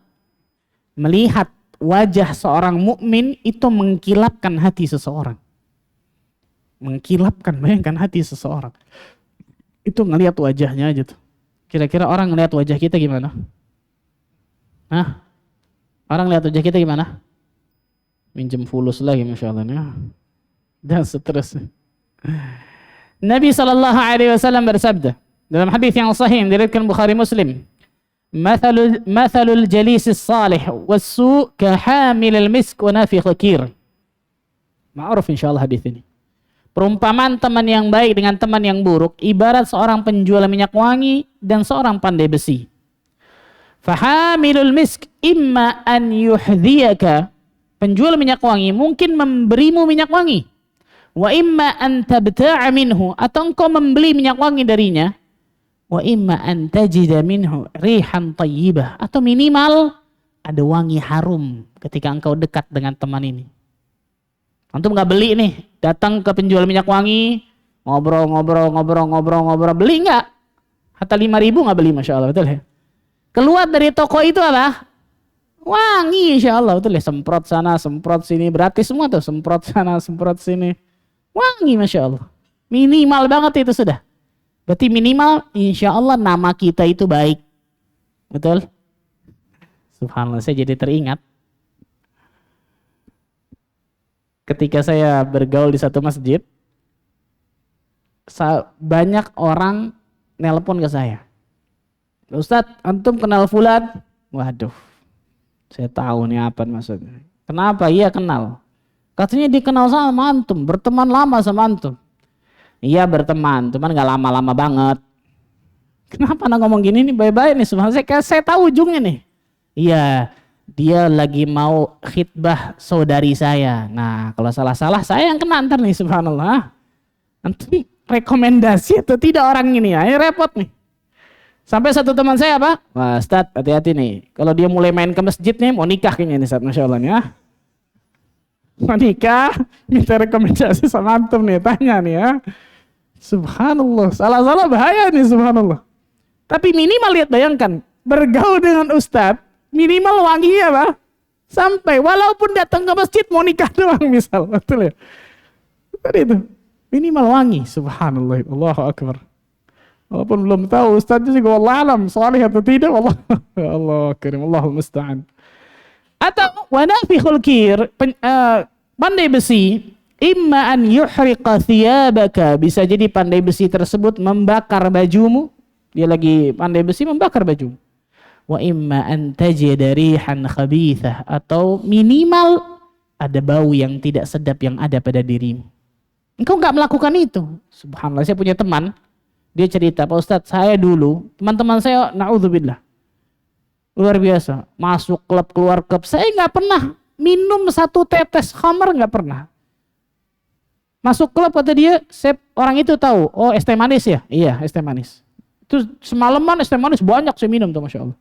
Melihat wajah seorang mukmin itu mengkilapkan hati seseorang. Mengkilapkan, bayangkan hati seseorang. Itu ngelihat wajahnya aja tuh. Kira-kira orang ngelihat wajah kita gimana? Hah? Orang lihat wajah kita gimana? Minjem fulus lagi Masya Allah ya. Dan seterusnya. Nabi SAW bersabda dalam hadis yang sahih yang diriwayatkan Bukhari Muslim, "Mathalul jalisis salih was-su' kahamilil misk wa nafikh kir." Ma'ruf insyaallah hadis ini. Perumpamaan teman yang baik dengan teman yang buruk ibarat seorang penjual minyak wangi dan seorang pandai besi. Fahamilul misk imma an yuhdhiyaka, penjual minyak wangi mungkin memberimu minyak wangi. Wa imma an tabta'a minhu, atau engkau membeli minyak wangi darinya. Wa imma an tajida minhu rihan tayyibah, atau minimal ada wangi harum ketika engkau dekat dengan teman ini. Antum nggak beli nih, datang ke penjual minyak wangi, ngobrol, beli nggak? Hatta 5.000 nggak beli, Masya Allah, betul ya? Keluar dari toko itu apa? Wangi, Insya Allah, betul ya? Semprot sana, semprot sini, berarti semua tuh, semprot sana, semprot sini. Wangi, Masya Allah. Minimal banget itu sudah. Berarti minimal, Insya Allah nama kita itu baik. Betul? Subhanallah, saya jadi teringat. Ketika saya bergaul di satu masjid, banyak orang nelpon ke saya. Ustadz, antum kenal fulan? Waduh, saya tahu nih apa maksudnya. Kenapa? Iya kenal. Katanya dikenal sama antum, berteman lama sama antum. Iya berteman, cuman gak lama-lama banget. Kenapa anda ngomong gini nih? Baik-baik nih, subhanallah. Saya tahu ujungnya nih. Iya, dia lagi mau khitbah saudari saya. Nah, kalau salah-salah saya yang kena ntar nih, subhanallah. Nanti rekomendasi atau tidak orang ini, ya repot nih. Sampai satu teman saya apa? Wah, Ustadz, hati-hati nih. Kalau dia mulai main ke masjid nih, mau nikah kayaknya nih, Ustadz, Masya Allah nih ya. Mau nikah, minta rekomendasi sama antum nih, tanya nih ya. Subhanallah, salah-salah bahaya nih, subhanallah. Tapi minimal lihat, bayangkan, bergaul dengan Ustadz, minimal wanginya apa? Sampai, walaupun datang ke masjid mau nikah doang misal, betul ya? Tadi itu, minimal wangi, subhanallah, Allahu Akbar. Walaupun belum tahu Ustadz juga wallah alam, salih atau tidak, wallah, Allah karim, Allahul musta'an. Atau wanafikhul kir, pandai besi, imma an yuhriqa thiyabaka, bisa jadi pandai besi tersebut membakar bajumu. Dia lagi pandai besi membakar bajumu. Wa imma an tajida rihan khabithah, atau minimal ada bau yang tidak sedap yang ada pada dirimu. Engkau enggak melakukan itu. Subhanallah, saya punya teman, dia cerita, Pak Ustadz, saya dulu, teman-teman saya, na'udzubillah, luar biasa, masuk klub, keluar klub, saya nggak pernah minum satu tetes khamar, nggak pernah. Masuk klub kata dia, orang itu tahu, oh es teh manis ya? Iya, es teh manis. Itu semalaman es teh manis banyak saya minum tuh, Masya Allah.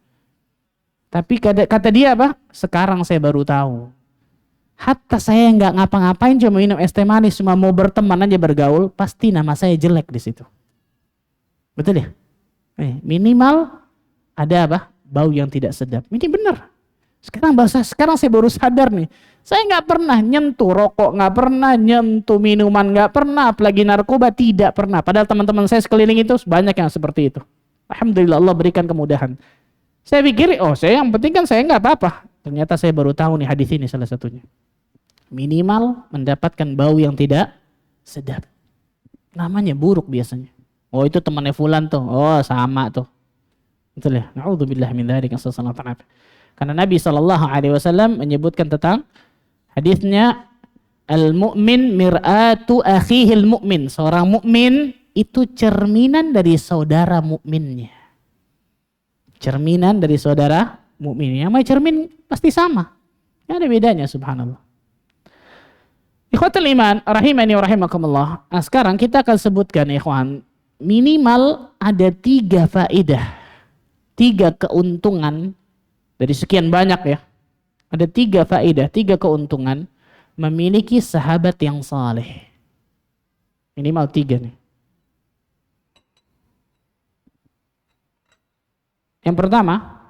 Tapi kata dia apa? Sekarang saya baru tahu. Hatta saya nggak ngapa-ngapain, cuma minum es teh manis, cuma mau berteman aja bergaul, pasti nama saya jelek di situ. Betul ya? Minimal ada apa? Bau yang tidak sedap. Ini benar. Sekarang saya baru sadar nih. Saya nggak pernah nyentuh rokok, nggak pernah nyentuh minuman, nggak pernah, apalagi narkoba, tidak pernah. Padahal teman-teman saya sekeliling itu banyak yang seperti itu. Alhamdulillah, Allah berikan kemudahan. Saya pikir, saya yang penting kan saya nggak apa-apa. Ternyata saya baru tahu nih hadis ini salah satunya. Minimal mendapatkan bau yang tidak sedap. Namanya buruk biasanya. Oh itu temannya fulan tuh. Oh sama tuh. Betul ya? Na'udzubillah min dzalik. Karena Nabi SAW menyebutkan tentang hadisnya al-mu'min mir'atu akhihil mu'min. Seorang mukmin itu cerminan dari saudara mukminnya. Cerminan dari saudara mukmin. Yang mau cermin pasti sama. Tidak ada bedanya, subhanallah. Ikhwatul iman, rahimani wa rahimakumullah. Nah, sekarang kita akan sebutkan, ikhwan, minimal ada 3 faedah, 3 keuntungan dari sekian banyak ya. Ada 3 faedah, 3 keuntungan memiliki sahabat yang saleh. Minimal 3 nih. Yang pertama,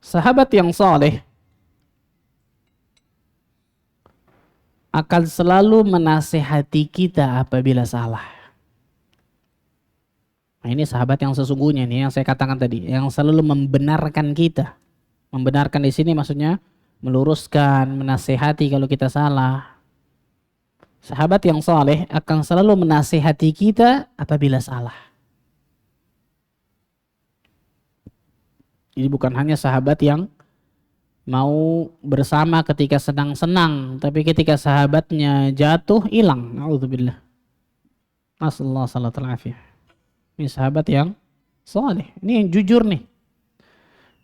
sahabat yang saleh akan selalu menasehati kita apabila salah. Nah, ini sahabat yang sesungguhnya nih yang saya katakan tadi, yang selalu membenarkan kita. Membenarkan di sini maksudnya meluruskan, menasehati kalau kita salah. Sahabat yang saleh akan selalu menasehati kita apabila salah. Jadi bukan hanya sahabat yang mau bersama ketika senang-senang, tapi ketika sahabatnya jatuh hilang. Nauzubillah. Nasallahu alaihi. Ini sahabat yang saleh. Ini yang jujur nih.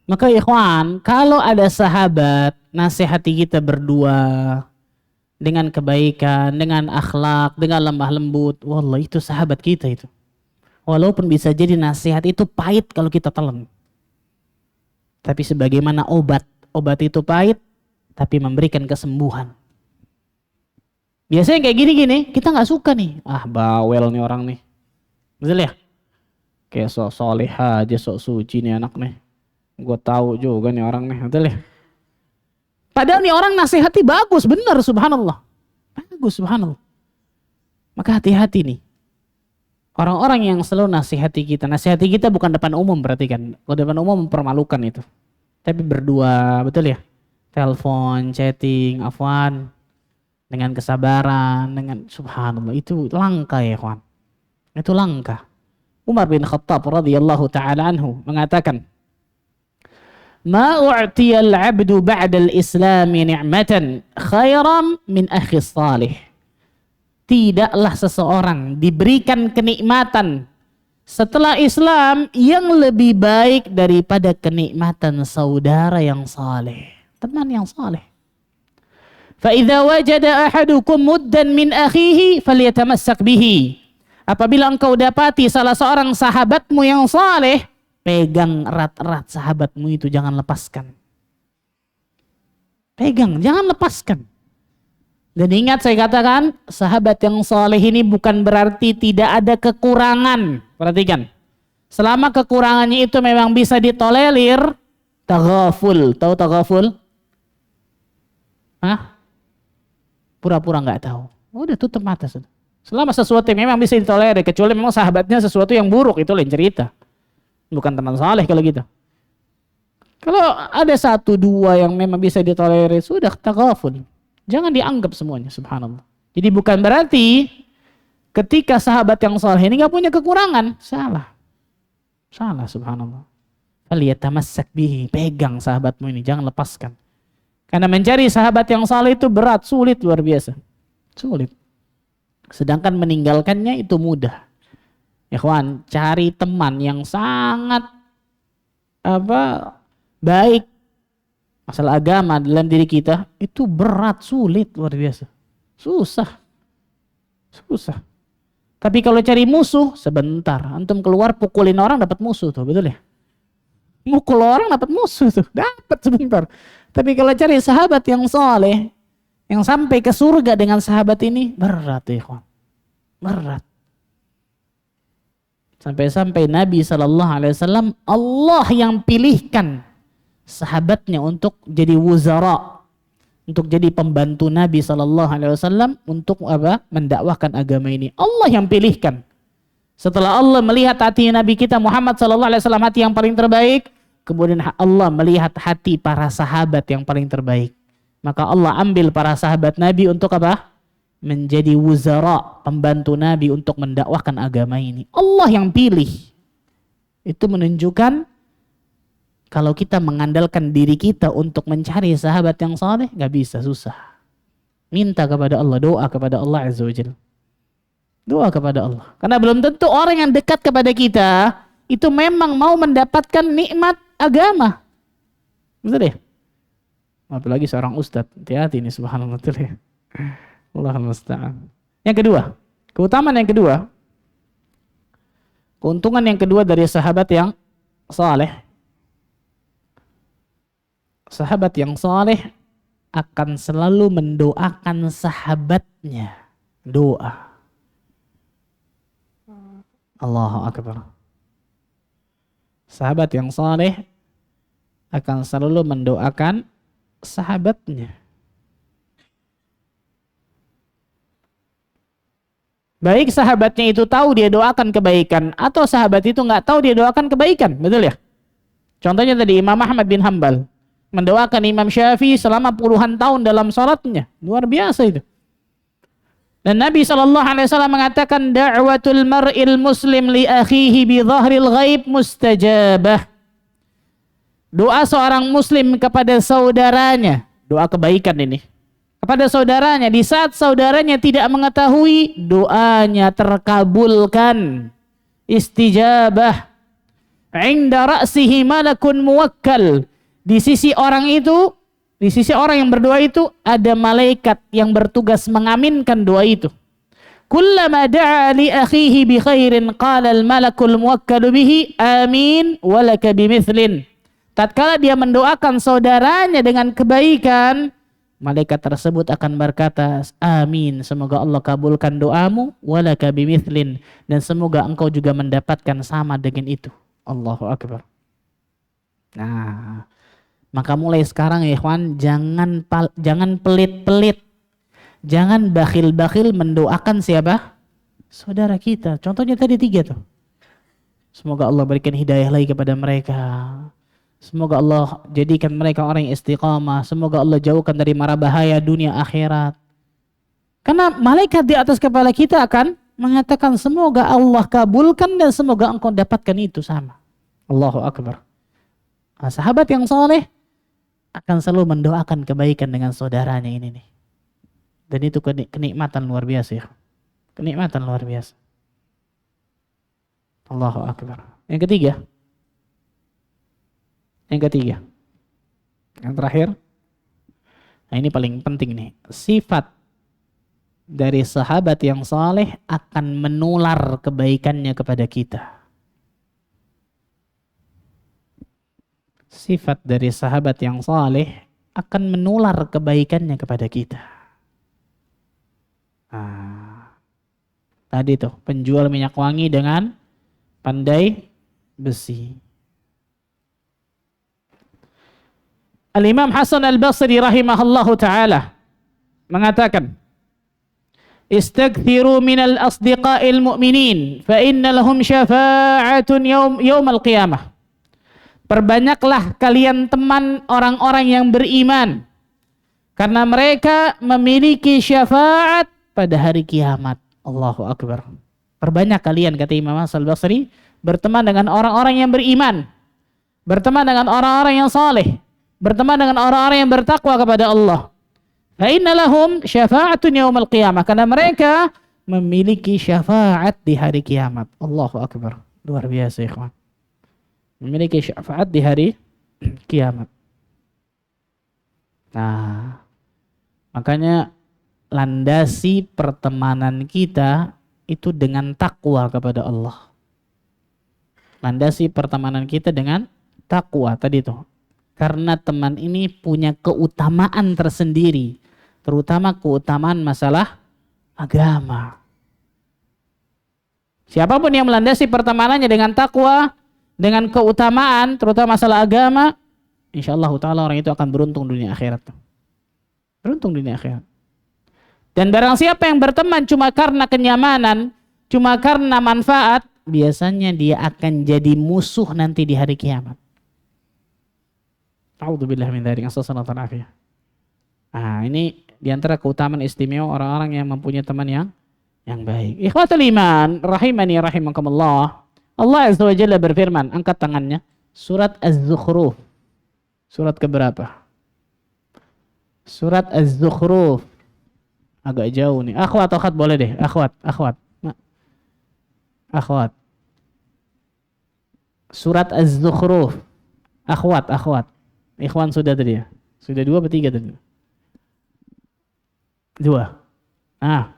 Maka ikhwan, kalau ada sahabat nasihati kita berdua dengan kebaikan, dengan akhlak, dengan lemah lembut, wallah itu sahabat kita itu. Walaupun bisa jadi nasihat itu pahit kalau kita telan. Tapi sebagaimana obat itu pahit tapi memberikan kesembuhan. Biasanya kayak gini-gini kita nggak suka nih. Ah, bawel nih orang nih. Betul ya? Kayak sok soleh aja, sok suci nih anak nih. Gue tahu juga nih orang nih, betul ya? Padahal nih orang nasihati bagus, benar, subhanallah. Bagus, subhanallah. Maka hati-hati nih. Orang-orang yang selalu nasihati kita bukan depan umum berarti kan. Kalau depan umum mempermalukan itu. Tapi berdua, betul ya? Telepon, chatting, afwan. Dengan kesabaran, dengan subhanallah. Itu langka ya kawan. Itu langka. Umar bin Khattab radhiyallahu ta'ala anhu mengatakan, Ma u'tiyal abdu ba'dal islami ni'matan khairan min akhi salih. Tidaklah seseorang diberikan kenikmatan setelah Islam yang lebih baik daripada kenikmatan saudara yang saleh, teman yang saleh. Fa idza wajada ahadukum muddan min akhihi falyatamassak bihi. Apabila engkau dapati salah seorang sahabatmu yang saleh, pegang erat-erat sahabatmu itu, jangan lepaskan. Pegang, jangan lepaskan. Dan ingat saya katakan, sahabat yang saleh ini bukan berarti tidak ada kekurangan. Perhatikan. Selama kekurangannya itu memang bisa ditolerir, taghaful. Tahu taghaful? Hah? Pura-pura nggak tahu. Udah tutup mata sudah. Selama sesuatu yang memang bisa ditolerir, kecuali memang sahabatnya sesuatu yang buruk, itu lain cerita. Bukan teman saleh kalau gitu. Kalau ada satu dua yang memang bisa ditolerir, sudah taghaful. Jangan dianggap semuanya, subhanallah. Jadi bukan berarti ketika sahabat yang saleh ini nggak punya kekurangan, salah. Salah, subhanallah. Faliyatamassak bihi, pegang sahabatmu ini, jangan lepaskan. Karena mencari sahabat yang saleh itu berat, sulit, luar biasa. Sulit. Sedangkan meninggalkannya itu mudah. Ikhwan, cari teman yang sangat baik masalah agama dalam diri kita itu berat, sulit, luar biasa. Susah. Tapi kalau cari musuh sebentar, antum keluar pukulin orang dapat musuh tuh, betul ya? Mukul orang dapat musuh tuh, dapat sebentar. Tapi kalau cari sahabat yang saleh, yang sampai ke surga dengan sahabat ini berat, ikhwan. Berat. Sampai-sampai Nabi SAW, Allah yang pilihkan sahabatnya untuk jadi wuzara, untuk jadi pembantu Nabi SAW untuk mendakwahkan agama ini. Allah yang pilihkan. Setelah Allah melihat hati Nabi kita Muhammad SAW, hati yang paling terbaik, kemudian Allah melihat hati para sahabat yang paling terbaik. Maka Allah ambil para sahabat Nabi untuk menjadi wuzara, pembantu Nabi untuk mendakwahkan agama ini. Allah yang pilih. Itu menunjukkan kalau kita mengandalkan diri kita untuk mencari sahabat yang saleh, gak bisa, susah. Minta kepada Allah, doa kepada Allah Azza wa Jalla. Doa kepada Allah. Karena belum tentu orang yang dekat kepada kita itu memang mau mendapatkan nikmat agama. Betul ya? Apalagi seorang ustadz. Hati-hati ini, subhanallah. Betul ya? Allahul musta'an. Yang kedua, keutamaan yang kedua, keuntungan yang kedua dari sahabat yang saleh. Sahabat yang saleh akan selalu mendoakan sahabatnya. Doa. Allahu Akbar. Sahabat yang saleh akan selalu mendoakan sahabatnya. Baik sahabatnya itu tahu dia doakan kebaikan, atau sahabat itu nggak tahu dia doakan kebaikan, betul ya? Contohnya tadi Imam Ahmad bin Hambal mendoakan Imam Syafi'i selama puluhan tahun dalam salatnya, luar biasa itu. Dan Nabi SAW mengatakan da'watul mar'il muslim li akhihi bi dhahril ghaib mustajabah. Doa seorang muslim kepada saudaranya, doa kebaikan ini, kepada saudaranya di saat saudaranya tidak mengetahui, doanya terkabulkan. Istijabah. Inda ra'sihi malakun muwakkal. Di sisi orang itu, di sisi orang yang berdoa itu ada malaikat yang bertugas mengaminkan doa itu. Kullama da'a li akhihi bi khairin qala al malakul muwakkalu bihi amin walaka bimithlin. Tatkala dia mendoakan saudaranya dengan kebaikan, malaikat tersebut akan berkata, amin, semoga Allah kabulkan doamu, walaka bimithlin, dan semoga engkau juga mendapatkan sama dengan itu. Allahu Akbar. Nah, maka mulai sekarang ya ikhwan, jangan pelit-pelit, jangan bakhil-bakhil mendoakan siapa? Saudara kita. Contohnya tadi 3 tuh. Semoga Allah berikan hidayah lagi kepada mereka. Semoga Allah jadikan mereka orang yang istiqamah. Semoga Allah jauhkan dari mara bahaya dunia akhirat. Karena malaikat di atas kepala kita akan mengatakan semoga Allah kabulkan dan semoga engkau dapatkan itu sama. Allahu Akbar. Nah, sahabat yang soleh akan selalu mendoakan kebaikan dengan saudaranya ini nih. Dan itu kenikmatan luar biasa ya. Kenikmatan luar biasa. Allahu Akbar. Yang ketiga. Yang terakhir. Nah ini paling penting nih. Sifat dari sahabat yang saleh akan menular kebaikannya kepada kita. Sifat dari sahabat yang saleh akan menular kebaikannya kepada kita. Nah, tadi tuh penjual minyak wangi dengan pandai besi. Al-Imam Hasan Al-Basri rahimahullahu ta'ala mengatakan, Istaghfiru minal asdiqa'il mu'minin fa inna lahum syafa'atun yawmal qiyamah. Perbanyaklah kalian teman orang-orang yang beriman, karena mereka memiliki syafaat pada hari kiamat. Allahu Akbar. Perbanyak kalian, kata Imam Hasan Al-Basri, berteman dengan orang-orang yang beriman, berteman dengan orang-orang yang saleh, berteman dengan orang-orang yang bertakwa kepada Allah. Fa inna lahum syafa'atun yaumil qiyamah, karena mereka memiliki syafaat di hari kiamat. Allahu Akbar. Luar biasa ikhwan. Memiliki syafaat di hari kiamat. Nah, makanya landasi pertemanan kita itu dengan takwa kepada Allah. Landasi pertemanan kita dengan takwa tadi tuh. Karena teman ini punya keutamaan tersendiri, terutama keutamaan masalah agama. Siapapun yang melandasi pertemanannya dengan takwa, dengan keutamaan, terutama masalah agama, insyaallah ta'ala orang itu akan beruntung dunia akhirat. Beruntung dunia akhirat. Dan barang siapa yang berteman cuma karena kenyamanan, cuma karena manfaat, biasanya dia akan jadi musuh nanti di hari kiamat. A'udzubillah min dzalik. Nah, ini diantara keutamaan istimewa orang-orang yang mempunyai teman yang baik. Ikhwatul iman, rahimani rahimakumullah. Allah Azza wa Jalla berfirman, angkat tangannya. Surat Az-Zukhruf. Surat keberapa? Surat Az-Zukhruf. Agak jauh nih. Akhwat boleh deh. Akhwat. Surat Az-Zukhruf. Akhwat. Ikhwan sudah tadi ya? Sudah 2 atau 3 tadi? 2. Nah,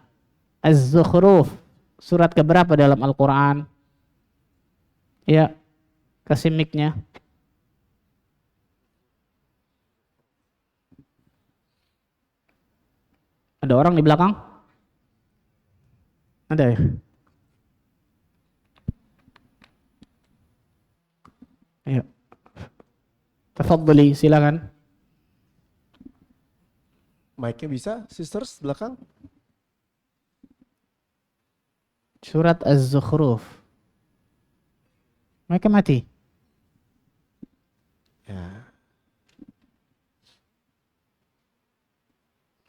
Az-Zukhruf. Surat keberapa dalam Al-Quran? Ya, kasih mic-nya. Ada orang di belakang? Ada ya? Ayo. Tafadhali, silakan. Mic-nya bisa, sisters belakang? Surat Az-Zukhruf. Mereka mati. Ya.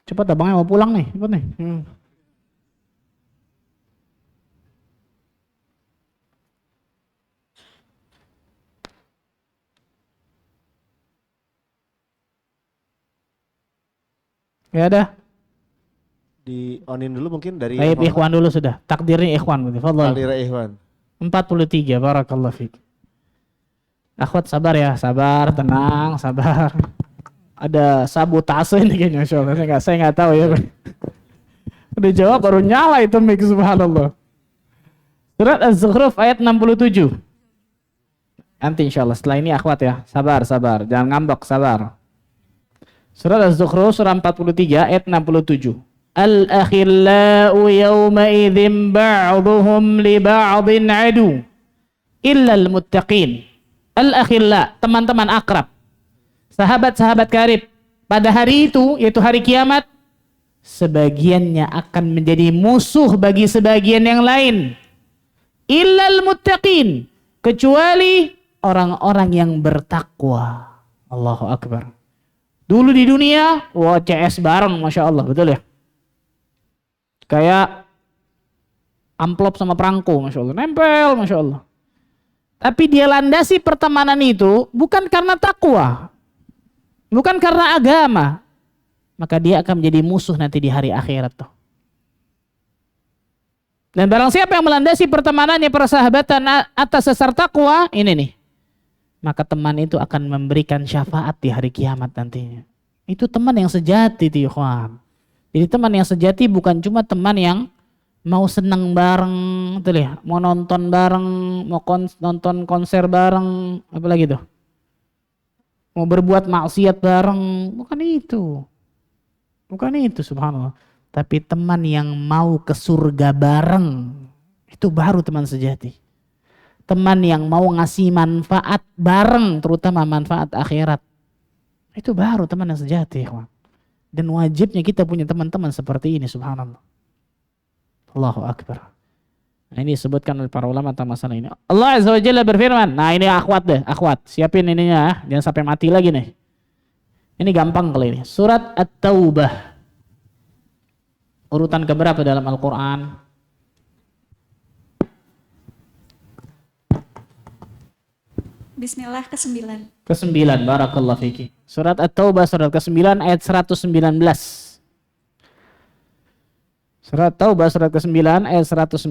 Cepat abangnya mau pulang nih, cepat nih. Ya ada. Di onin dulu mungkin dari Baik, ikhwan dulu sudah. Takdirnya ikhwan. Fadhal. Alira Ikhwan. 43, barakallahu fiik. Akhwat sabar ya, sabar, tenang, sabar. Ada sabotase ini kayaknya, insyaallah. Saya nggak tahu ya. Udah jawab baru nyala itu mic, subhanallah. Surat Az-Zukhruf ayat 67. Nanti insyaallah setelah ini akhwat ya. Sabar, sabar. Jangan ngambek, sabar. Surat Az-Zukhruf surah 43 ayat 67. Al-akhillau yawma idzin ba'dhuhum li ba'dhin adu illa al-muttaqin. Al-akhilla, teman-teman akrab. Sahabat-sahabat karib pada hari itu, yaitu hari kiamat, sebagiannya akan menjadi musuh bagi sebagian yang lain. Illal muttaqin, kecuali orang-orang yang bertakwa. Allahu Akbar. Dulu di dunia, wah CS bareng, Masya Allah, betul ya? Kayak amplop sama perangko, Masya Allah, nempel, Masya Allah. Tapi dia landasi pertemanan itu bukan karena takwa, bukan karena agama, maka dia akan menjadi musuh nanti di hari akhirat tuh. Dan barang siapa yang melandasi pertemanannya persahabatan atas dasar takwa, ini nih, maka teman itu akan memberikan syafaat di hari kiamat nantinya. Itu teman yang sejati tuh, ikhwan. Jadi teman yang sejati bukan cuma teman yang mau senang bareng, tuh ya, mau nonton bareng, mau nonton konser bareng, apa lagi tuh? Mau berbuat maksiat bareng, bukan itu. Bukan itu, subhanallah. Tapi teman yang mau ke surga bareng, itu baru teman sejati. Teman yang mau ngasih manfaat bareng, terutama manfaat akhirat, itu baru teman yang sejati. Dan wajibnya kita punya teman-teman seperti ini, subhanallah. Allahu Akbar. Nah, ini disebutkan oleh para ulama tentang masalah ini. Allah Azza wa Jalla berfirman, nah ini akhwat deh, akhwat. Siapin ininya, jangan sampai mati lagi nih. Ini gampang kali ini. Surat At-Taubah. Urutan keberapa dalam Al-Quran? Bismillah ke-9. Ke-9, barakallahu fiki. Surat At-Taubah surat ke-9 ayat 119. Surat Taubah surat ke-9 ayat 119.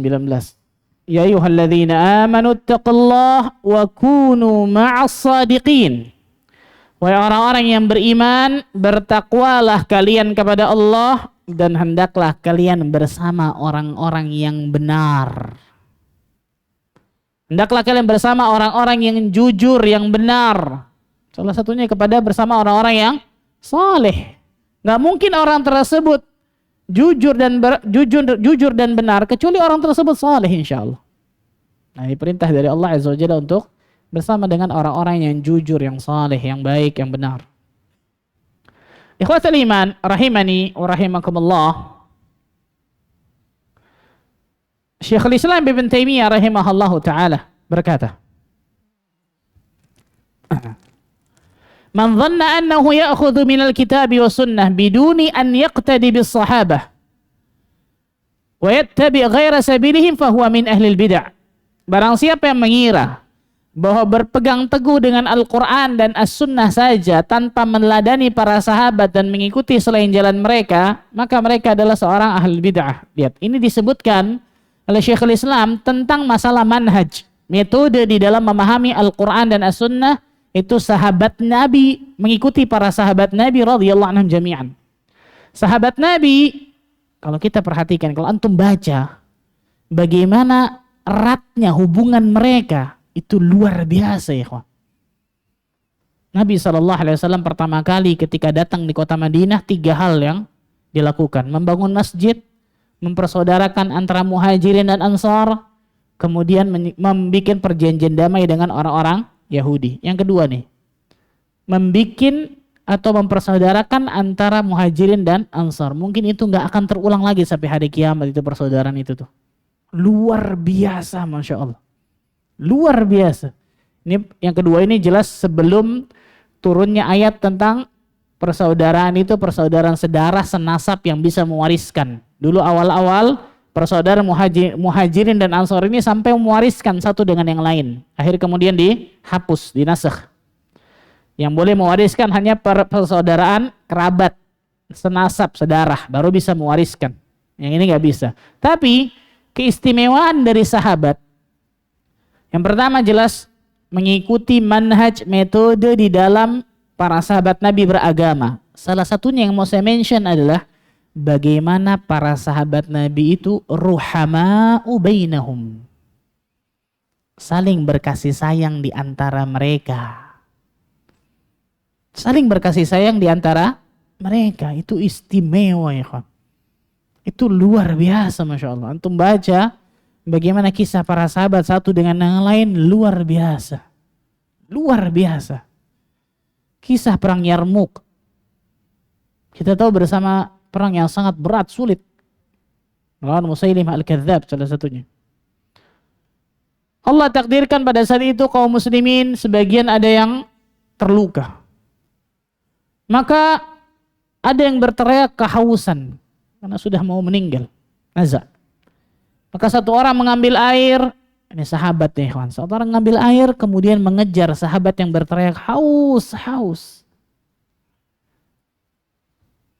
Ya ayyuhalladzina amanu taqullaha wa kunu ma'as sadiqin. Wahai orang-orang yang beriman, bertakwalah kalian kepada Allah dan hendaklah kalian bersama orang-orang yang benar. Hendaklah kalian bersama orang-orang yang jujur, yang benar. Salah satunya kepada bersama orang-orang yang saleh. Nggak mungkin orang tersebut jujur dan benar kecuali orang tersebut saleh, insyaallah. Nah, ini perintah dari Allah Azza wa Jalla untuk bersama dengan orang-orang yang jujur, yang saleh, yang baik, yang benar. Ikhwatul iman rahimani wa rahimakumullah. Syekhul Islam Ibn Taimiyah rahimahullahu taala berkata, man dhanna annahu ya'khudhu minal kitabi wa sunnah biduni an yaqtadi bis sahabah wa yattabi ghaira sabilihim fahuwa min ahlil bid'ah. Barang siapa yang mengira bahwa berpegang teguh dengan Al-Quran dan As-Sunnah saja tanpa meneladani para sahabat dan mengikuti selain jalan mereka, maka mereka adalah seorang ahli bid'ah. Lihat, ini disebutkan oleh Syekhul Islam tentang masalah manhaj, metode di dalam memahami Al-Quran dan As-Sunnah. Itu sahabat Nabi mengikuti para sahabat Nabi radhiyallahu anhum jami'an. Sahabat Nabi, kalau kita perhatikan, kalau antum baca bagaimana eratnya hubungan mereka, itu luar biasa ya kawan. Nabi SAW pertama kali ketika datang di kota Madinah, 3 hal yang dilakukan. Membangun masjid, mempersaudarakan antara muhajirin dan ansar, kemudian membuat perjanjian damai dengan orang-orang Yahudi. Yang kedua nih, membikin atau mempersaudarakan antara muhajirin dan ansar. Mungkin itu nggak akan terulang lagi sampai hari kiamat, itu persaudaraan itu tuh. Luar biasa, Masya Allah. Luar biasa. Ini yang kedua ini jelas sebelum turunnya ayat tentang persaudaraan itu persaudaraan sedarah senasab yang bisa mewariskan. Dulu awal-awal persaudaraan muhajirin dan ansor ini sampai mewariskan satu dengan yang lain. Akhir kemudian dihapus, dinasakh. Yang boleh mewariskan hanya persaudaraan kerabat, senasab, sedarah, baru bisa mewariskan. Yang ini nggak bisa. Tapi keistimewaan dari sahabat, yang pertama jelas mengikuti manhaj metode di dalam para sahabat Nabi beragama. Salah satunya yang mau saya mention adalah bagaimana para sahabat Nabi itu ruhama'u bainahum. Saling berkasih sayang di antara mereka. Saling berkasih sayang di antara mereka. Itu istimewa ya kawan. Itu luar biasa, Masya Allah. Antum baca bagaimana kisah para sahabat satu dengan yang lain, luar biasa. Luar biasa. Kisah perang Yarmuk. Kita tahu bersama perang yang sangat berat, sulit. Melawan Musailimah Al-Kadzdzab salah satunya. Allah takdirkan pada saat itu kaum muslimin sebagian ada yang terluka. Maka ada yang berteriak kehausan karena sudah mau meninggal. Naza. Maka satu orang mengambil air, ini sahabat ya kawan. Satu orang mengambil air kemudian mengejar sahabat yang berteriak haus, haus.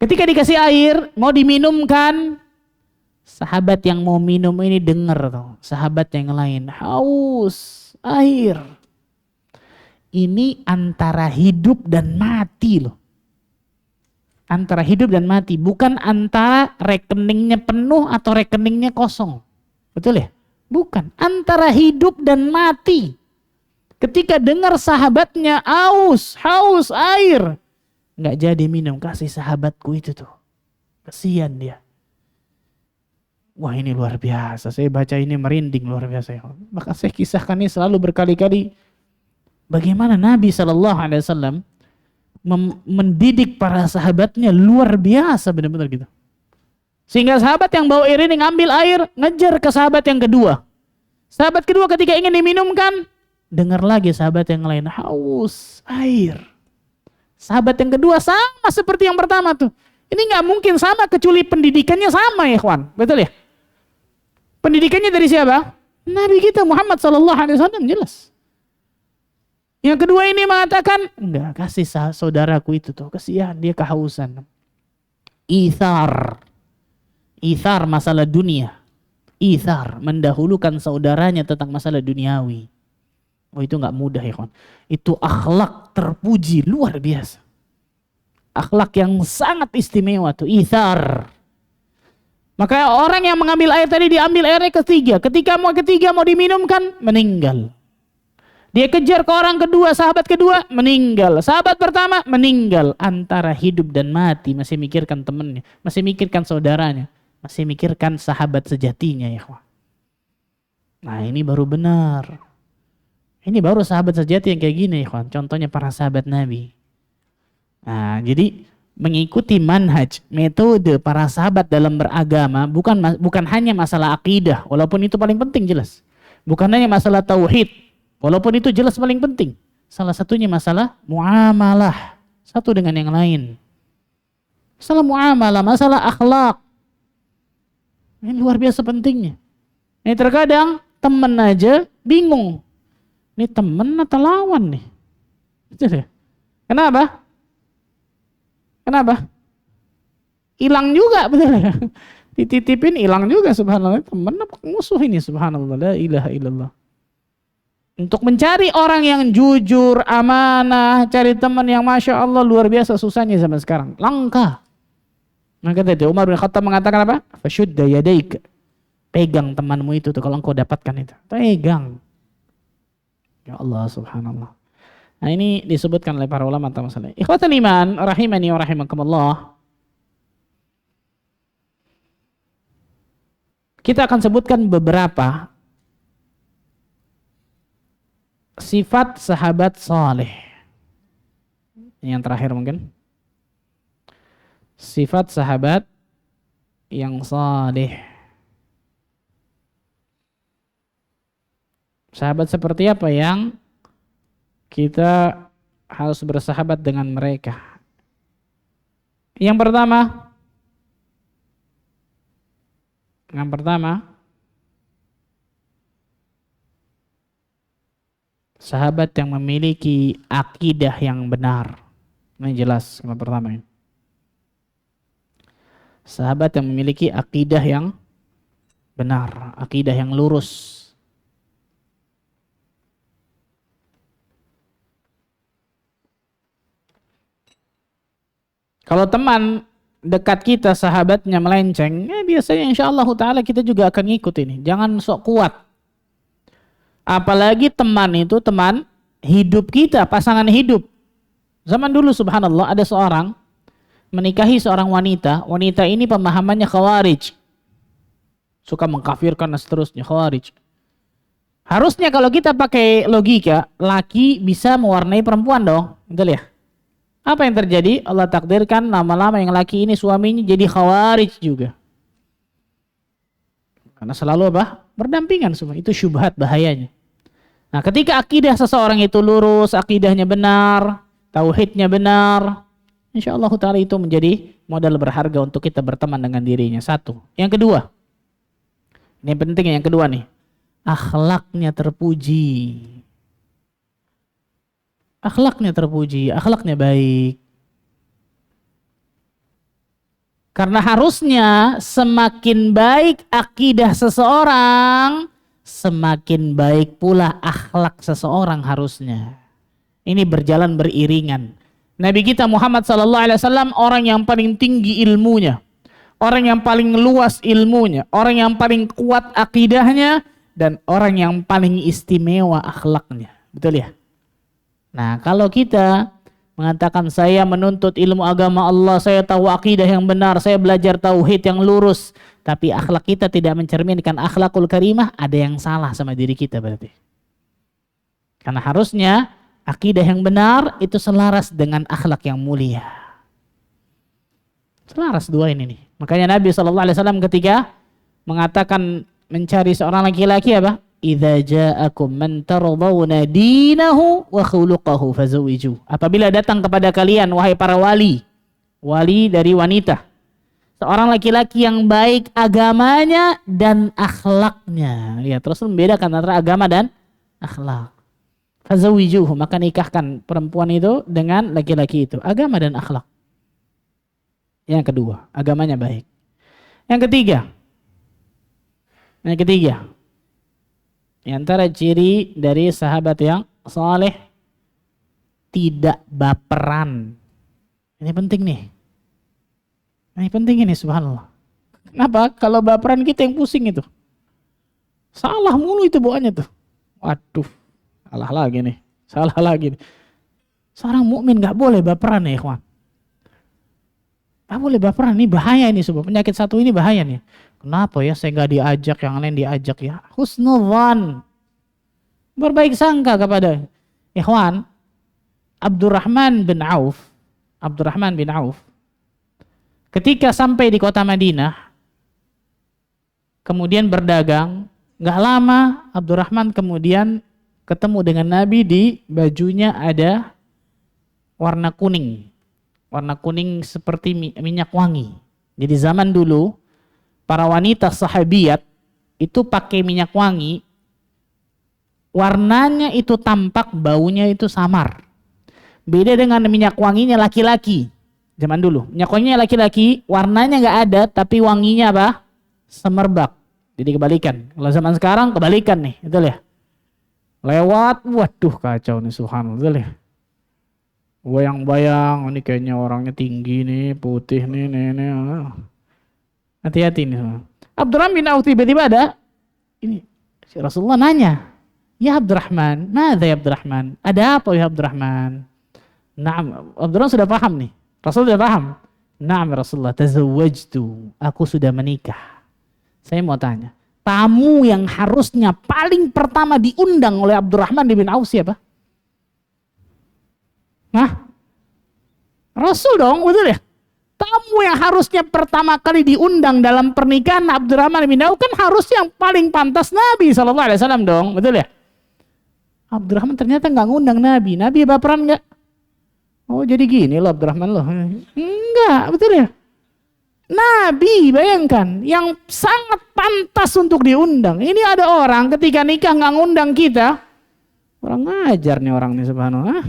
Ketika dikasih air, mau diminumkan, sahabat yang mau minum ini dengar tuh, sahabat yang lain haus, air. Ini antara hidup dan mati loh. Antara hidup dan mati, bukan antara rekeningnya penuh atau rekeningnya kosong. Betul ya? Bukan, antara hidup dan mati. Ketika dengar sahabatnya haus, haus air, nggak jadi minum, kasih sahabatku itu tuh. Kasihan dia. Wah ini luar biasa, saya baca ini merinding luar biasa. Maka saya kisahkan ini selalu berkali-kali. Bagaimana Nabi SAW mendidik para sahabatnya luar biasa benar-benar gitu. Sehingga sahabat yang bawa air ini ngambil air, ngejar ke sahabat yang kedua. Sahabat kedua ketika ingin diminumkan, dengar lagi sahabat yang lain haus air. Sahabat yang kedua sama seperti yang pertama tuh. Ini nggak mungkin sama kecuali pendidikannya sama ya kawan, betul ya? Pendidikannya dari siapa? Nabi kita Muhammad SAW jelas. Yang kedua ini mengatakan, enggak, kasih saudaraku itu tuh, kasihan dia kehausan. Ithar. Ithar masalah dunia. Ithar, mendahulukan saudaranya tentang masalah duniawi. Oh itu enggak mudah ya kawan. Itu akhlak terpuji, luar biasa. Akhlak yang sangat istimewa tuh, ithar. Maka orang yang mengambil air tadi diambil airnya ketiga. Ketika mau ketiga mau diminumkan, meninggal. Dia kejar ke orang kedua, sahabat kedua, meninggal. Sahabat pertama, meninggal. Antara hidup dan mati, masih mikirkan temannya, masih mikirkan saudaranya, masih mikirkan sahabat sejatinya ya. Nah ini baru benar. Ini baru sahabat sejati yang kayak gini ya. Contohnya para sahabat Nabi. Nah jadi mengikuti manhaj, metode para sahabat dalam beragama, bukan hanya masalah akidah, walaupun itu paling penting jelas. Bukan hanya masalah tauhid, walaupun itu jelas paling penting. Salah satunya masalah muamalah. Satu dengan yang lain. Masalah muamalah, masalah akhlak. Ini luar biasa pentingnya. Ini terkadang teman aja bingung. Ini teman atau lawan nih? Betul ya? Kenapa? Kenapa? Hilang juga betul ya? Dititipin hilang juga subhanallah. Teman apa musuh ini subhanallah. La ilaha illallah. Untuk mencari orang yang jujur, amanah, cari teman yang Masya Allah luar biasa susahnya zaman sekarang. Langka. Maka tadi Umar bin Khattab mengatakan apa? Fasyudda yadaik. Pegang temanmu itu tuh kalau engkau dapatkan itu. Pegang. Ya Allah subhanallah. Nah ini disebutkan oleh para ulama tentang masalah. Ikhwatul iman, rahimani wa rahimakumullah. Kita akan sebutkan beberapa sifat sahabat saleh. Yang terakhir mungkin. Sifat sahabat yang saleh. Sahabat seperti apa yang kita harus bersahabat dengan mereka? Yang pertama, sahabat yang memiliki akidah yang benar. Ini jelas yang pertama ini. Sahabat yang memiliki akidah yang benar, akidah yang lurus. Kalau teman dekat kita sahabatnya melenceng, biasanya insya Allah ta'ala kita juga akan ngikut ini. Jangan sok kuat. Apalagi teman itu teman hidup kita, pasangan hidup. Zaman dulu subhanallah ada seorang menikahi seorang wanita. Wanita ini pemahamannya khawarij. Suka mengkafirkan dan seterusnya, khawarij. Harusnya kalau kita pakai logika, laki bisa mewarnai perempuan dong. Betul ya? Apa yang terjadi? Allah takdirkan lama-lama yang laki ini suaminya jadi khawarij juga. Karena selalu apa? Berdampingan semua. Itu syubhat bahayanya. Nah, ketika akidah seseorang itu lurus, akidahnya benar, tauhidnya benar, insya Allah ta'ala itu menjadi modal berharga untuk kita berteman dengan dirinya. Satu. Yang kedua. Ini penting yang kedua nih. Akhlaknya terpuji. Akhlaknya terpuji, akhlaknya baik. Karena harusnya semakin baik akidah seseorang, semakin baik pula akhlak seseorang harusnya. Ini berjalan beriringan. Nabi kita Muhammad SAW orang yang paling tinggi ilmunya, orang yang paling luas ilmunya, orang yang paling kuat akidahnya, dan orang yang paling istimewa akhlaknya. Betul ya? Nah, kalau kita mengatakan saya menuntut ilmu agama Allah, saya tahu akidah yang benar, saya belajar tauhid yang lurus, tapi akhlak kita tidak mencerminkan akhlakul karimah, ada yang salah sama diri kita berarti. Karena harusnya akidah yang benar itu selaras dengan akhlak yang mulia. Selaras dua ini nih. Makanya Nabi SAW ketika mengatakan mencari seorang laki-laki apa? Idza ja'akum man tardawna dinahu wa khuluquhu fazawiju. Apabila datang kepada kalian wahai para wali dari wanita, seorang laki-laki yang baik agamanya dan akhlaknya. Ya, terus membedakan antara agama dan akhlak. Fazawijuhu, maka nikahkan perempuan itu dengan laki-laki itu, agama dan akhlak. Yang kedua, agamanya baik. Yang ketiga, di antara ciri dari sahabat yang saleh, tidak baperan. Ini penting nih. Ini penting ini, subhanallah. Kenapa? Kalau baperan kita yang pusing itu. Salah mulu itu bawaannya tuh. Waduh, salah lagi nih. Salah lagi nih. Seorang mukmin nggak boleh baperan ya, ikhwan. Nggak boleh baperan, ini bahaya ini sebab penyakit satu ini bahaya nih. Kenapa ya saya nggak diajak, yang lain diajak ya? Husnudzan, berbaik sangka kepada ikhwan. Abdurrahman bin Auf ketika sampai di kota Madinah, kemudian berdagang, nggak lama Abdurrahman kemudian ketemu dengan Nabi, di bajunya ada warna kuning seperti minyak wangi. Jadi zaman dulu para wanita sahabiyat itu pakai minyak wangi, warnanya itu tampak, baunya itu samar. Beda dengan minyak wanginya laki-laki. Zaman dulu, minyak wanginya laki-laki, warnanya nggak ada, tapi wanginya apa? Semerbak. Jadi kebalikan. Kalau zaman sekarang kebalikan nih, betul ya? Lewat, waduh kacau nih, subhanallah, betul ya? Bayang-bayang, ini kayaknya orangnya tinggi nih, putih nih. Hati-hati nih. Abdurrahman bin Auf tiba-tiba ada. Ini Rasulullah nanya, ya Abdurrahman, madza ya Abdurrahman? Ada apa ya Abdurrahman? Naam, Abdurrahman sudah paham nih. Rasul sudah paham. Naam Rasulullah, tazawwajtu. Aku sudah menikah. Saya mau tanya, tamu yang harusnya paling pertama diundang oleh Abdurrahman bin Auf siapa? Nah, Rasul dong, betul ya? Tamu yang harusnya pertama kali diundang dalam pernikahan Abdurrahman bin Auf kan harus yang paling pantas Nabi SAW dong, betul ya? Abdurrahman ternyata nggak ngundang Nabi. Nabi baperan nggak? Oh jadi gini loh Abdurrahman loh. Enggak, betul ya? Nabi bayangkan yang sangat pantas untuk diundang. Ini ada orang ketika nikah nggak ngundang kita. Orang ngajar nih orang nih subhanallah.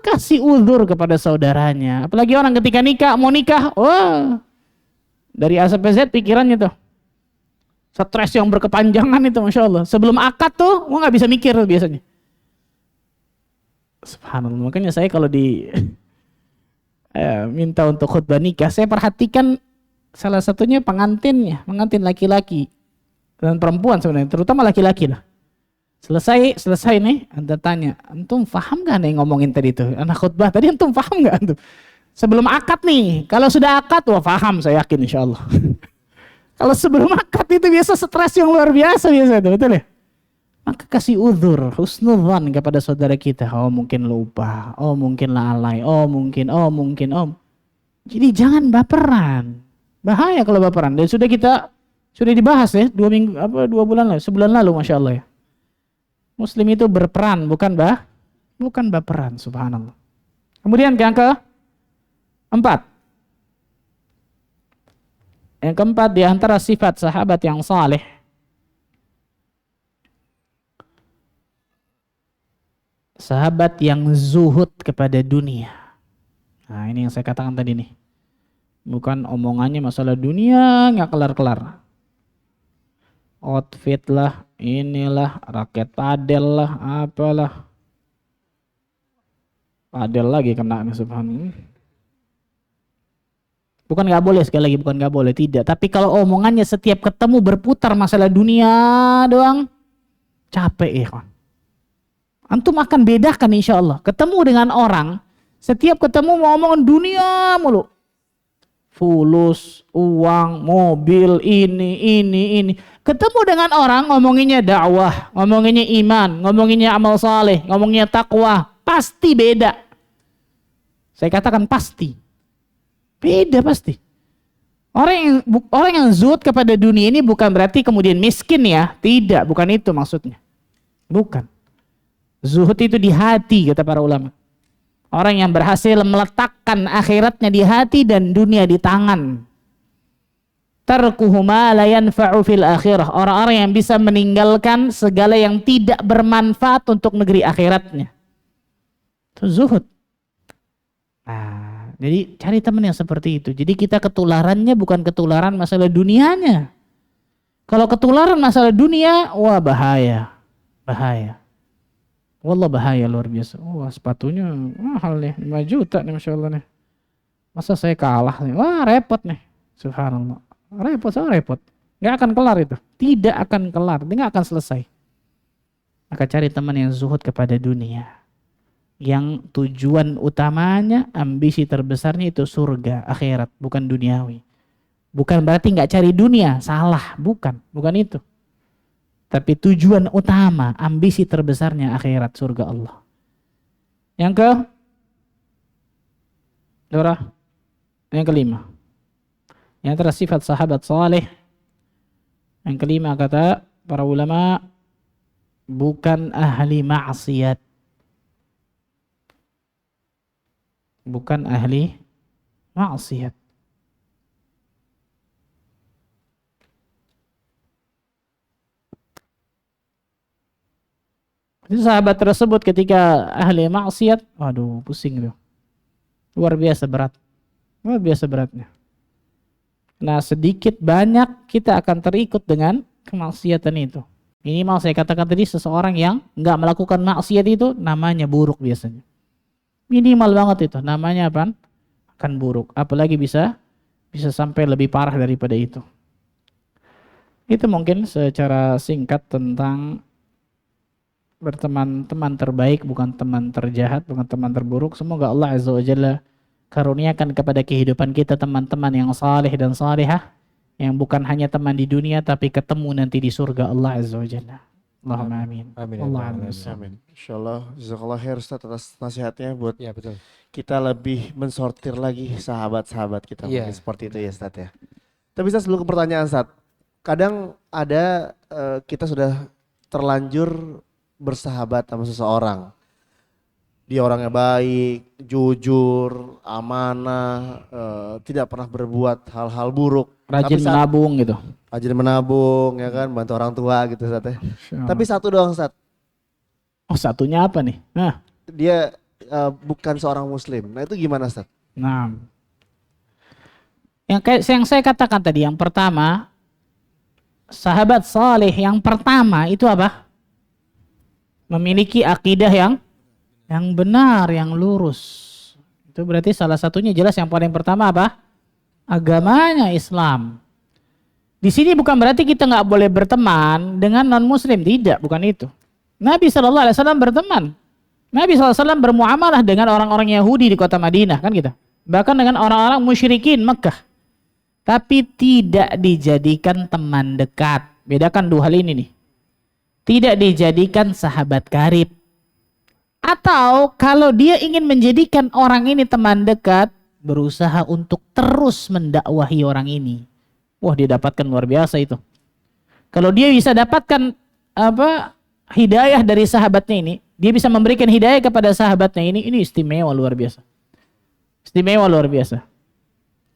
Kasih uzur kepada saudaranya. Apalagi orang ketika nikah, mau nikah. Oh, dari A sampai Z pikirannya tuh. Stres yang berkepanjangan itu Masya Allah. Sebelum akad tuh, gua nggak bisa mikir biasanya. Subhanallah. Makanya saya kalau minta untuk khutbah nikah, saya perhatikan salah satunya pengantinnya, pengantin laki-laki dan perempuan sebenarnya, terutama laki-laki lah. Selesai nih, Anda tanya, antum paham gak nih ngomongin tadi itu? Anak khutbah tadi antum paham gak antum? Sebelum akad nih, kalau sudah akad, wah paham saya yakin insya Allah. Kalau sebelum akad itu biasa stres yang luar biasa biasa itu, betul ya? Maka kasih uzur, husnudzan kepada saudara kita. Oh mungkin lupa, oh mungkin lalai, oh mungkin. Jadi jangan baperan. Bahaya kalau baperan. Dan sudah dibahas ya 2 bulan lalu, sebulan lalu Masya Allah ya. Muslim itu berperan, bukan baperan, subhanallah. Kemudian yang keempat. Yang keempat di antara sifat sahabat yang saleh, sahabat yang zuhud kepada dunia. Nah ini yang saya katakan tadi nih. Bukan omongannya masalah dunia nggak kelar-kelar. Outfit lah, inilah, raket padel lah, apalah. Padel lagi kena nih subhanallah. Bukan nggak boleh, sekali lagi bukan nggak boleh, tidak. Tapi kalau omongannya setiap ketemu berputar masalah dunia doang, capek ya kan. Antum akan bedakan insya Allah. Ketemu dengan orang, setiap ketemu mau ngomongin dunia mulu. Fulus, uang, mobil, ini. Ketemu dengan orang ngomonginnya dakwah, ngomonginnya iman, ngomonginnya amal saleh, ngomonginnya takwa, pasti beda. Saya katakan pasti. Beda pasti. Orang yang zuhud kepada dunia ini bukan berarti kemudian miskin ya. Tidak, bukan itu maksudnya. Bukan. Zuhud itu di hati kata para ulama. Orang yang berhasil meletakkan akhiratnya di hati dan dunia di tangan. Tarkuhu ma la yanfa'u fil akhirah. Orang-orang yang bisa meninggalkan segala yang tidak bermanfaat untuk negeri akhiratnya. Itu zuhud. Nah, jadi cari teman yang seperti itu. Jadi kita ketularannya bukan ketularan masalah dunianya. Kalau ketularan masalah dunia, wah bahaya. Bahaya. Wallah bahaya luar biasa. Wah sepatunya mahal nih, 5 juta nih Masya Allah nih. Masa saya kalah nih, wah repot nih. Subhanallah. Repot. Gak akan kelar itu. Tidak akan kelar, tidak akan selesai. Maka cari teman yang zuhud kepada dunia. Yang tujuan utamanya, ambisi terbesarnya itu surga, akhirat, bukan duniawi. Bukan berarti gak cari dunia, salah, bukan itu. Tapi tujuan utama, ambisi terbesarnya akhirat, surga Allah. Yang kelima. Yang antara sifat sahabat saleh. Yang kelima kata para ulama, bukan ahli maksiat. Bukan ahli maksiat. Itu sahabat tersebut ketika ahli maksiat, aduh pusing tuh. Luar biasa berat. Luar biasa beratnya. Nah sedikit banyak kita akan terikut dengan kemaksiatan itu. Minimal saya katakan tadi seseorang yang nggak melakukan maksiat itu namanya buruk biasanya. Minimal banget itu, namanya apa? Akan buruk. Apalagi bisa sampai lebih parah daripada itu. Itu mungkin secara singkat tentang berteman teman terbaik, bukan teman terjahat, bukan teman terburuk. Semoga Allah Azza wa Jalla karuniakan kepada kehidupan kita teman-teman yang saleh dan salihah, yang bukan hanya teman di dunia tapi ketemu nanti di surga Allah Azza wa Jalla. Allahumma amin. Amin. Insyaallah jazakallah khair Ustaz atas nasihatnya buat Ya betul. kita lebih mensortir lagi sahabat-sahabat kita. Iya. Mungkin seperti itu ya Ustaz ya. Tapi Ustaz sebelum ke pertanyaan Ustaz, kadang ada kita sudah terlanjur bersahabat sama seseorang, dia orangnya baik, jujur, amanah, tidak pernah berbuat hal-hal buruk, Rajin menabung gitu. rajin menabung ya kan, bantu orang tua gitu Ustaz ya. Tapi satu doang Ustaz, Oh, satunya apa nih? Nah, dia bukan seorang muslim. Nah itu gimana Ustaz? nah. Yang saya katakan tadi, yang pertama, sahabat saleh yang pertama itu apa? Memiliki akidah yang benar, yang lurus. Itu berarti salah satunya jelas yang paling pertama apa? Agamanya Islam. Di sini bukan berarti kita nggak boleh berteman dengan non-muslim, tidak, bukan itu. Nabi SAW berteman. Nabi SAW bermuamalah dengan orang-orang Yahudi di kota Madinah, kan gitu. Bahkan dengan orang-orang musyrikin Mekah. Tapi tidak dijadikan teman dekat. Bedakan dua hal ini nih. Tidak dijadikan sahabat karib. Atau kalau dia ingin menjadikan orang ini teman dekat, berusaha untuk terus mendakwahi orang ini. Wah, dia dapatkan luar biasa itu. Kalau dia bisa dapatkan hidayah dari sahabatnya ini, dia bisa memberikan hidayah kepada sahabatnya ini istimewa luar biasa. Istimewa luar biasa.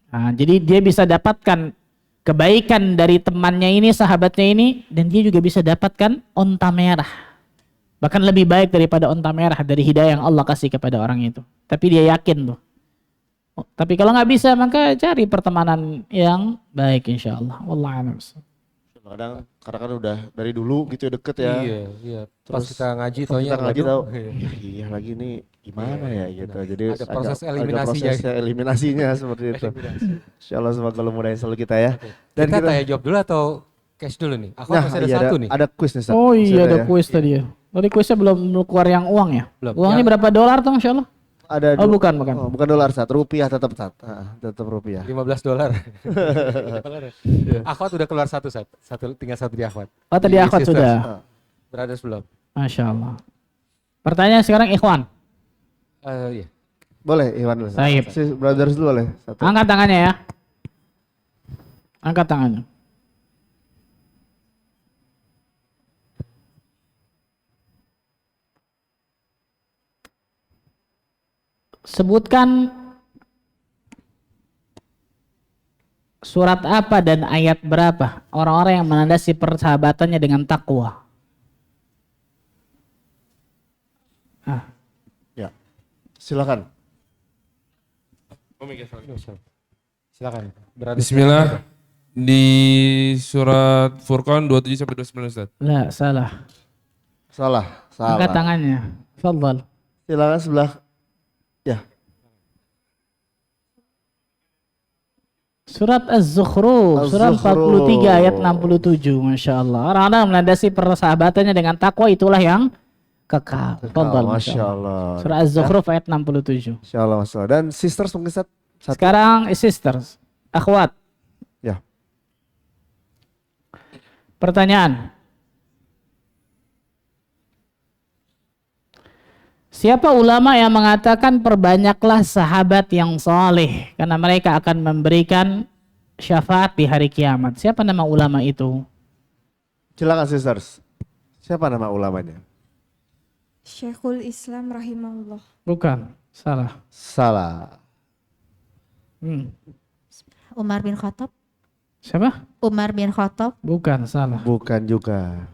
Nah, jadi dia bisa dapatkan kebaikan dari temannya ini, sahabatnya ini, dan dia juga bisa dapatkan onta merah. Bahkan lebih baik daripada onta merah dari hidayah yang Allah kasih kepada orang itu. Tapi dia yakin tuh. Tapi kalau nggak bisa, maka cari pertemanan yang baik insya Allah. Wallahu a'lam. Kadang karena kan udah dari dulu gitu deket ya. Iya. Pas Terus kita ngaji pas taunya kita ngaji waduh, tahu, iya. iya lagi nih gimana ya gitu. benar. Jadi Ada proses eliminasinya. prosesnya, eliminasinya seperti itu. Insya Allah semoga Allah mudahin selalu kita ya. Dan kita tanya jawab dulu atau cash dulu nih? Aku masih ada iya, satu nih. ada kuis nih Ustaz. Oh Masih iya, ada ya. kuis tadi ya. Tadi kuisnya belum keluar yang uang ya? Belum. Uangnya berapa dolar tuh Masya Allah? Ada Oh bukan. bukan dolar Ustaz, rupiah tetap Ustaz. Tetap rupiah. $15. Akhwat udah keluar satu, tinggal satu di akhwat. Oh tadi Di akhwat sisters. sudah. Brothers belum. Masya Allah. Pertanyaan sekarang Ikhwan. Iya. Boleh Iwan dulu. Baik. Si brothers dulu boleh. Satu. Angkat tangannya ya. Angkat tangannya. Sebutkan surat apa dan ayat berapa orang-orang yang menandasi persahabatannya dengan takwa. Ya. Silakan. Silakan. Bismillah. Di surat Furqan 27 sampai 29 Ustaz. Lah, salah. Salah. Angkat tangannya. Fadhal. Silakan sebelah. Ya. Surat Az-Zukhruf, surat 43 ayat 67, Masya Allah. Orang-orang melandasi persahabatannya dengan takwa itulah yang kekal. Fadhal, Masya Allah. Surat Az-Zukhruf ayat 67. Masya Allah, Masya Allah. Dan sisters mungkin Ustaz? Satu. Sekarang sisters, akhwat. Ya. Pertanyaan. Siapa ulama yang mengatakan perbanyaklah sahabat yang saleh karena mereka akan memberikan syafaat di hari kiamat? Siapa nama ulama itu? Silakan sisters. Siapa nama ulamanya? Syekhul Islam rahimahullah. Bukan, salah. Salah. Umar bin Khattab. Siapa? Umar bin Khattab. Bukan, salah. Bukan juga.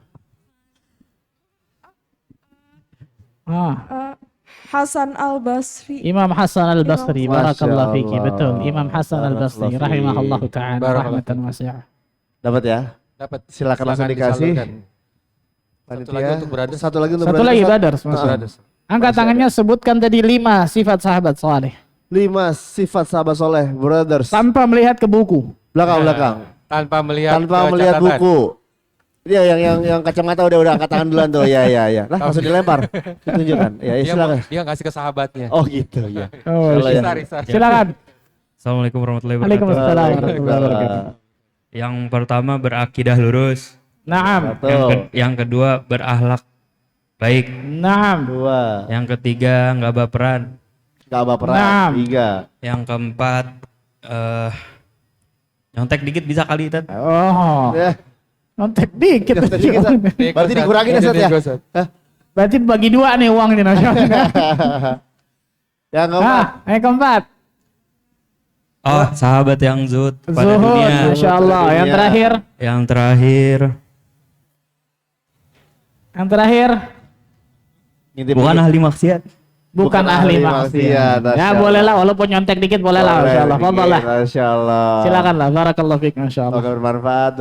Hasan al-Basri. Imam Hasan al-Basri, Masya barakallahu fiki. Allah. Betul, Imam Hasan al-Basri Barakallahu rahimahullahu fiik. ta'ala Barakallahu rahmatan wasi'ah. Dapat ya? Dapat. Silakan langsung dikasih. disalurkan. Satu lagi untuk brothers. Satu lagi untuk Satu brothers, lagi Ustaz. brothers, Mas. Brothers. Angkat tangannya, sebutkan tadi 5 sifat sahabat saleh 5 sifat sahabat soleh, brothers. tanpa melihat ke buku. Belakang. Tanpa melihat Tanpa ke melihat catatan. buku. Dia yang kacamata udah angkat tangan duluan tuh. Ya. Lah langsung dilempar. Ditunjukkan. Ya, silakan. Dia ngasih ke sahabatnya. Oh gitu ya. Oh, Salah ya. Risa. silakan. Assalamualaikum warahmatullahi wabarakatuh. Waalaikumsalam warahmatullahi wabarakatuh. Yang pertama berakidah lurus. Naam. Satu. Yang kedua berakhlak baik. Naam. 2. Yang ketiga nggak baperan. Gak baperan. Naam. 3. Yang keempat nyontek dikit bisa kali Tat. Oh. Nyontek dikit. Nyontek dikit, Ustaz. Berarti dikurangin ya, Ustaz, ya? Hah? Berarti bagi 2 nih uangnya nasional. Yang keempat. Yang keempat. Oh, sahabat yang zuhud pada Zuhud, dunia. Masya Allah. Pada Yang dunia. terakhir. Yang terakhir, Yang terakhir. Ngintip Iya. bukan dikit. ahli maksiat. Bukan ahli maksiat. Masya Ya Allah. boleh lah, walaupun nyontek dikit boleh lah. Boleh Masya Allah. dikit, Fadal lah. Masya Allah. Silakan lah. Barakallahu fiik. Masya Allah. Semoga bermanfaat.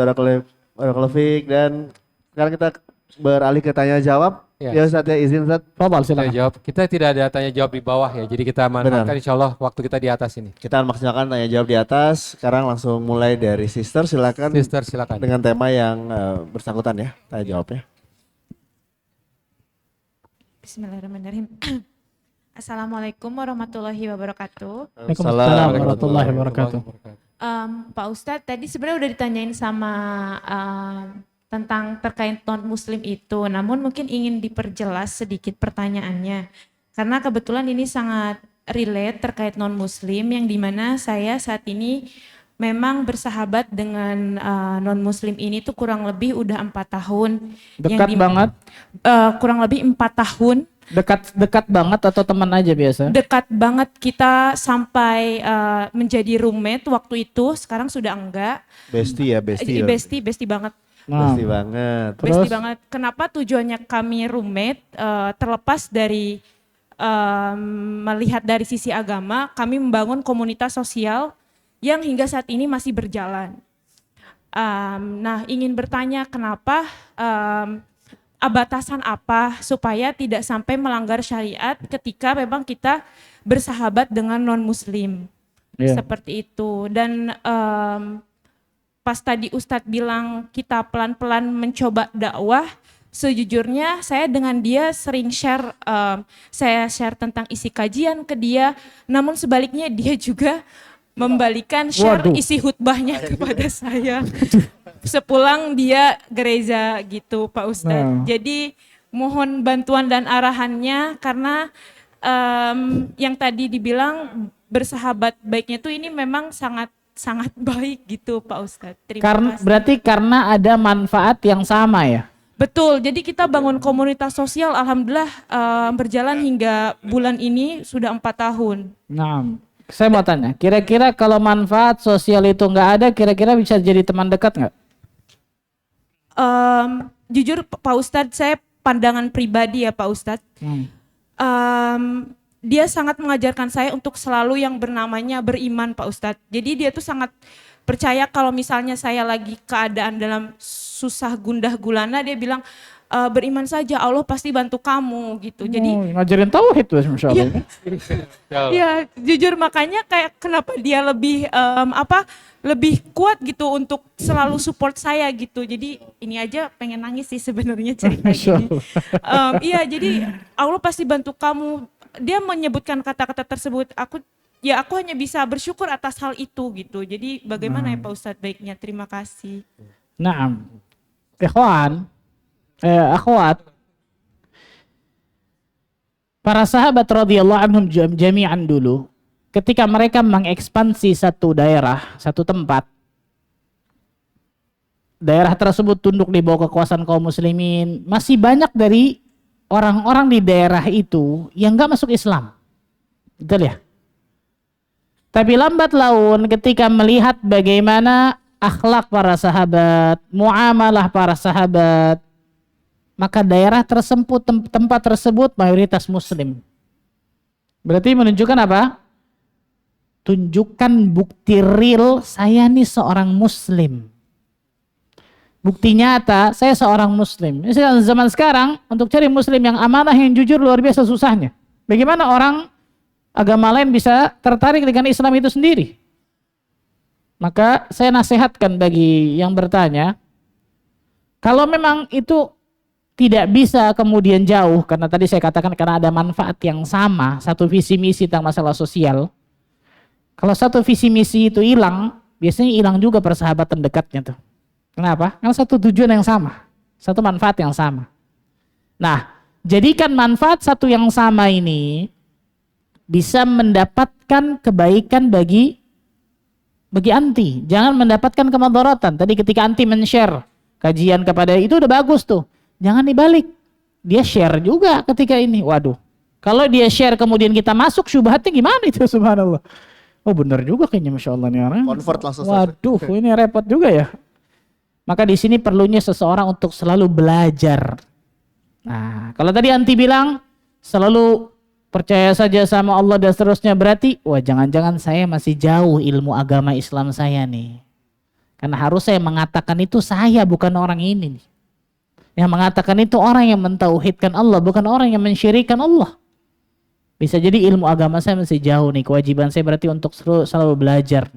Barakallahu fiik. Dan sekarang kita beralih ke tanya jawab. Ya. Ya Ustaz ya, izin Ustaz. Fadal Tanya silakan. jawab. Kita tidak ada tanya jawab di bawah ya. Jadi kita manfaatkan insya Allah waktu kita di atas ini. Kita maksimalkan tanya jawab di atas. Sekarang langsung mulai dari sister. Silakan Sister silakan. dengan tema yang bersangkutan ya. Tanya jawabnya. Bismillahirrahmanirrahim. Assalamualaikum warahmatullahi wabarakatuh. Waalaikumsalam warahmatullahi wabarakatuh. Pak Ustadz, tadi sebenarnya udah ditanyain sama tentang terkait non-muslim itu, namun mungkin ingin diperjelas sedikit pertanyaannya. Karena kebetulan ini sangat relate terkait non-muslim yang dimana saya saat ini memang bersahabat dengan non-muslim ini tuh kurang lebih udah 4 tahun. Dekat banget. Kurang lebih 4 tahun. Dekat banget atau teman aja biasa? Dekat banget, kita sampai menjadi roommate waktu itu, sekarang sudah enggak. Bestie ya, Jadi bestie. bestie banget. Nah, Bestie banget. Terus? Bestie banget. Kenapa tujuannya kami roommate, terlepas dari melihat dari sisi agama, kami membangun komunitas sosial yang hingga saat ini masih berjalan. Nah, ingin bertanya kenapa batasan apa supaya tidak sampai melanggar syariat ketika memang kita bersahabat dengan non-muslim. Iya. Seperti itu. Dan pas tadi Ustadz bilang kita pelan-pelan mencoba dakwah, sejujurnya saya dengan dia sering share, saya share tentang isi kajian ke dia, namun sebaliknya dia juga membalikan share Waduh. isi khutbahnya kepada saya. Sepulang dia gereja gitu Pak Ustadz. Nah. Jadi mohon bantuan dan arahannya karena yang tadi dibilang bersahabat baiknya tuh ini memang sangat baik gitu Pak Ustadz. Terima kasih. Berarti karena ada manfaat yang sama ya? Betul, jadi kita bangun komunitas sosial alhamdulillah berjalan hingga bulan ini sudah 4 tahun. Nah, saya mau tanya, kira-kira kalau manfaat sosial itu nggak ada, kira-kira bisa jadi teman dekat nggak? Jujur Pak Ustadz, saya pandangan pribadi ya Pak Ustadz. Dia sangat mengajarkan saya untuk selalu yang bernamanya beriman Pak Ustadz. Jadi dia tuh sangat percaya kalau misalnya saya lagi keadaan dalam susah gundah gulana, dia bilang beriman saja, Allah pasti bantu kamu gitu. Jadi Ngajarin tauhid tuh, Masya Allah. iya, jujur makanya kayak kenapa dia lebih lebih kuat gitu untuk selalu support saya gitu. Jadi ini aja pengen nangis sih sebenarnya cerita Masya gini. Iya, jadi Allah pasti bantu kamu. Dia menyebutkan kata-kata tersebut. Aku hanya bisa bersyukur atas hal itu gitu. Jadi bagaimana ya Pak Ustadz baiknya? Terima kasih. Nah, akhwat, para sahabat radhiyallahu anhum jami'an dulu, ketika mereka mengekspansi satu daerah, satu tempat, daerah tersebut tunduk di bawah kekuasaan kaum muslimin, masih banyak dari orang-orang di daerah itu yang gak masuk Islam. Betul ya? Tapi lambat laun ketika melihat bagaimana akhlak para sahabat, muamalah para sahabat, maka daerah tersebut, tempat tersebut mayoritas muslim. Berarti menunjukkan apa? Tunjukkan bukti real saya nih seorang muslim. Bukti nyata saya seorang muslim. Zaman sekarang untuk cari muslim yang amanah, yang jujur luar biasa susahnya. Bagaimana orang agama lain bisa tertarik dengan Islam itu sendiri? Maka saya nasihatkan bagi yang bertanya, kalau memang itu tidak bisa kemudian jauh, karena tadi saya katakan karena ada manfaat yang sama, satu visi misi tentang masalah sosial. Kalau satu visi misi itu hilang, biasanya hilang juga persahabatan dekatnya tuh. Kenapa? Karena satu tujuan yang sama, satu manfaat yang sama. Nah, jadikan manfaat satu yang sama ini bisa mendapatkan kebaikan bagi anti, jangan mendapatkan kemudaratan. Tadi ketika anti men-share, kajian kepada itu udah bagus tuh. Jangan dibalik. Dia share juga ketika ini. Waduh. Kalau dia share kemudian kita masuk syubhatnya gimana itu subhanallah. Oh benar juga kayaknya Masya Allah nih orang. Convert langsung. Waduh, ini repot juga ya. Maka di sini perlunya seseorang untuk selalu belajar. Nah, kalau tadi Anti bilang selalu percaya saja sama Allah dan seterusnya, berarti wah jangan-jangan saya masih jauh ilmu agama Islam saya nih. Karena harus saya mengatakan itu saya, bukan orang ini nih. Yang mengatakan itu orang yang mentauhidkan Allah, bukan orang yang mensyirikkan Allah. Bisa jadi ilmu agama saya masih jauh nih. Kewajiban saya berarti untuk selalu belajar.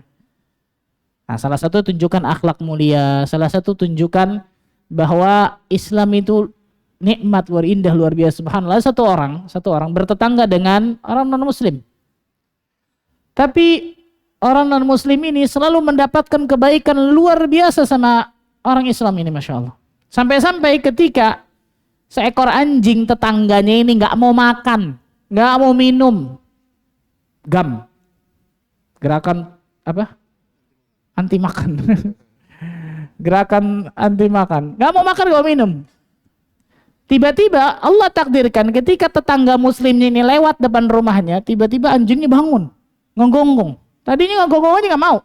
Nah, salah satu tunjukkan akhlak mulia, salah satu tunjukkan bahwa Islam itu nikmat luar indah, luar biasa. Subhanallah, satu orang bertetangga dengan orang non muslim. Tapi orang non muslim ini selalu mendapatkan kebaikan luar biasa sama orang Islam ini, Masya Allah. Sampai-sampai ketika seekor anjing tetangganya ini nggak mau makan, nggak mau minum, GAM, gerakan apa? Anti makan. Gerakan anti makan. Nggak mau makan, nggak mau minum. Tiba-tiba Allah takdirkan ketika tetangga muslimnya ini lewat depan rumahnya, tiba-tiba anjingnya bangun, ngonggong-ngonggong. Tadinya ngonggong-ngonggong aja nggak mau.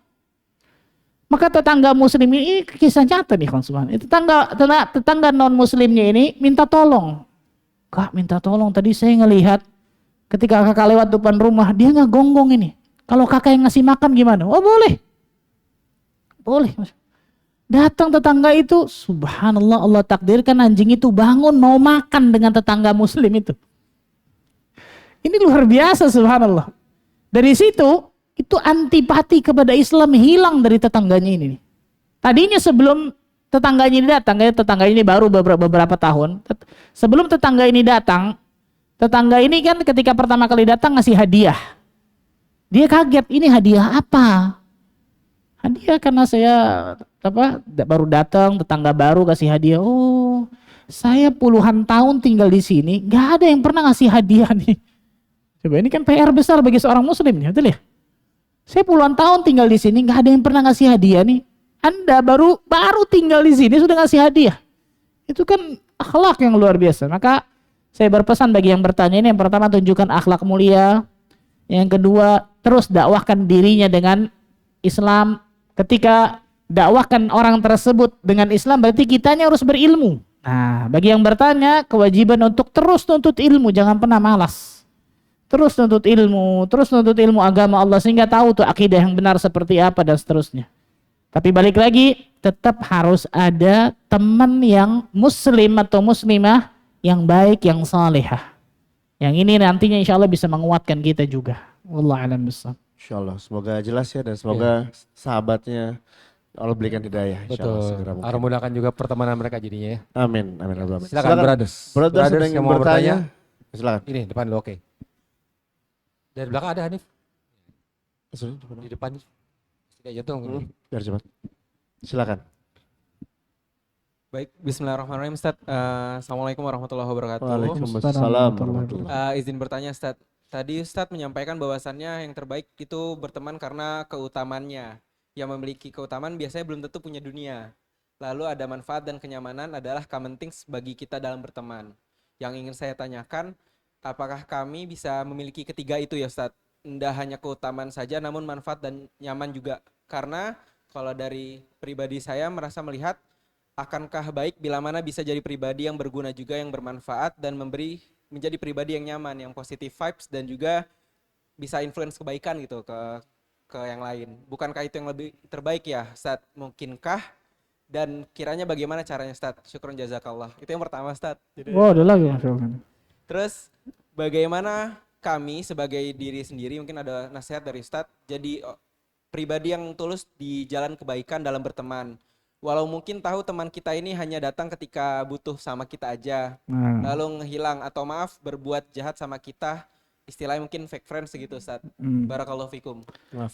Maka tetangga muslim ini kisah nyata nih konsumen. Tetangga non muslimnya ini minta tolong. Kak minta tolong, tadi saya ngelihat ketika kakak lewat depan rumah dia nggak gonggong ini. Kalau kakak yang ngasih makan gimana? Oh boleh. Boleh. Datang tetangga itu, subhanallah Allah takdirkan anjing itu bangun mau makan dengan tetangga muslim itu. Ini luar biasa subhanallah. Dari situ, itu antipati kepada Islam hilang dari tetangganya ini. Tadinya sebelum tetangganya ini datang, tetangga ini baru beberapa tahun. Sebelum tetangga ini datang, tetangga ini kan ketika pertama kali datang ngasih hadiah. Dia kaget, ini hadiah apa? Hadiah karena saya baru datang, tetangga baru kasih hadiah. Oh, saya puluhan tahun tinggal di sini, nggak ada yang pernah ngasih hadiah nih. Coba ini kan PR besar bagi seorang muslim nih, betul ya? Saya puluhan tahun tinggal di sini, nggak ada yang pernah ngasih hadiah nih. Anda baru tinggal di sini sudah ngasih hadiah. Itu kan akhlak yang luar biasa. Maka saya berpesan bagi yang bertanya ini, yang pertama tunjukkan akhlak mulia. Yang kedua, terus dakwahkan dirinya dengan Islam. Ketika dakwahkan orang tersebut dengan Islam, berarti kitanya harus berilmu. Nah, bagi yang bertanya, kewajiban untuk terus nuntut ilmu, jangan pernah malas. Terus nuntut ilmu agama Allah sehingga tahu tuh akidah yang benar seperti apa dan seterusnya. Tapi balik lagi, tetap harus ada teman yang muslim atau muslimah yang baik, yang salihah. Yang ini nantinya insya Allah bisa menguatkan kita juga. Wallahu a'lam bishawab. Insya Allah, semoga jelas ya dan semoga sahabatnya Allah berikan hidayah. Betul. Allah mudahkan juga pertemanan mereka jadinya ya. Amin, amin. Silakan brothers. Brothers ada yang mau bertanya? Silakan. Ini depan lo, oke. Dari belakang ada Hanif. Di depan. Tidak jatuh. Biar cepat. Silakan. Baik, bismillahirrahmanirrahim Ustaz. Assalamualaikum warahmatullahi wabarakatuh. Waalaikumsalam. Izin bertanya Ustaz. Tadi Ustadz menyampaikan bahwasannya yang terbaik itu berteman karena keutamannya. Yang memiliki keutamaan biasanya belum tentu punya dunia. Lalu ada manfaat dan kenyamanan adalah common things bagi kita dalam berteman. Yang ingin saya tanyakan, apakah kami bisa memiliki ketiga itu ya Ustadz? Tidak hanya keutamaan saja namun manfaat dan nyaman juga. Karena kalau dari pribadi saya merasa melihat, akankah baik bila mana bisa jadi pribadi yang berguna juga, yang bermanfaat dan menjadi pribadi yang nyaman, yang positive vibes dan juga bisa influence kebaikan gitu ke yang lain. Bukankah itu yang lebih terbaik ya Ustaz? Mungkinkah? Dan kiranya bagaimana caranya Ustaz? Syukron jazakallah. Itu yang pertama Ustaz. Wow, ada lagi Masya Allah. Terus bagaimana kami sebagai diri sendiri, mungkin ada nasihat dari Ustaz, jadi pribadi yang tulus di jalan kebaikan dalam berteman. Walau mungkin tahu teman kita ini hanya datang ketika butuh sama kita aja, lalu ngehilang atau maaf berbuat jahat sama kita, istilahnya mungkin fake friends gitu Ustaz. Barakallahu fikum. Nah,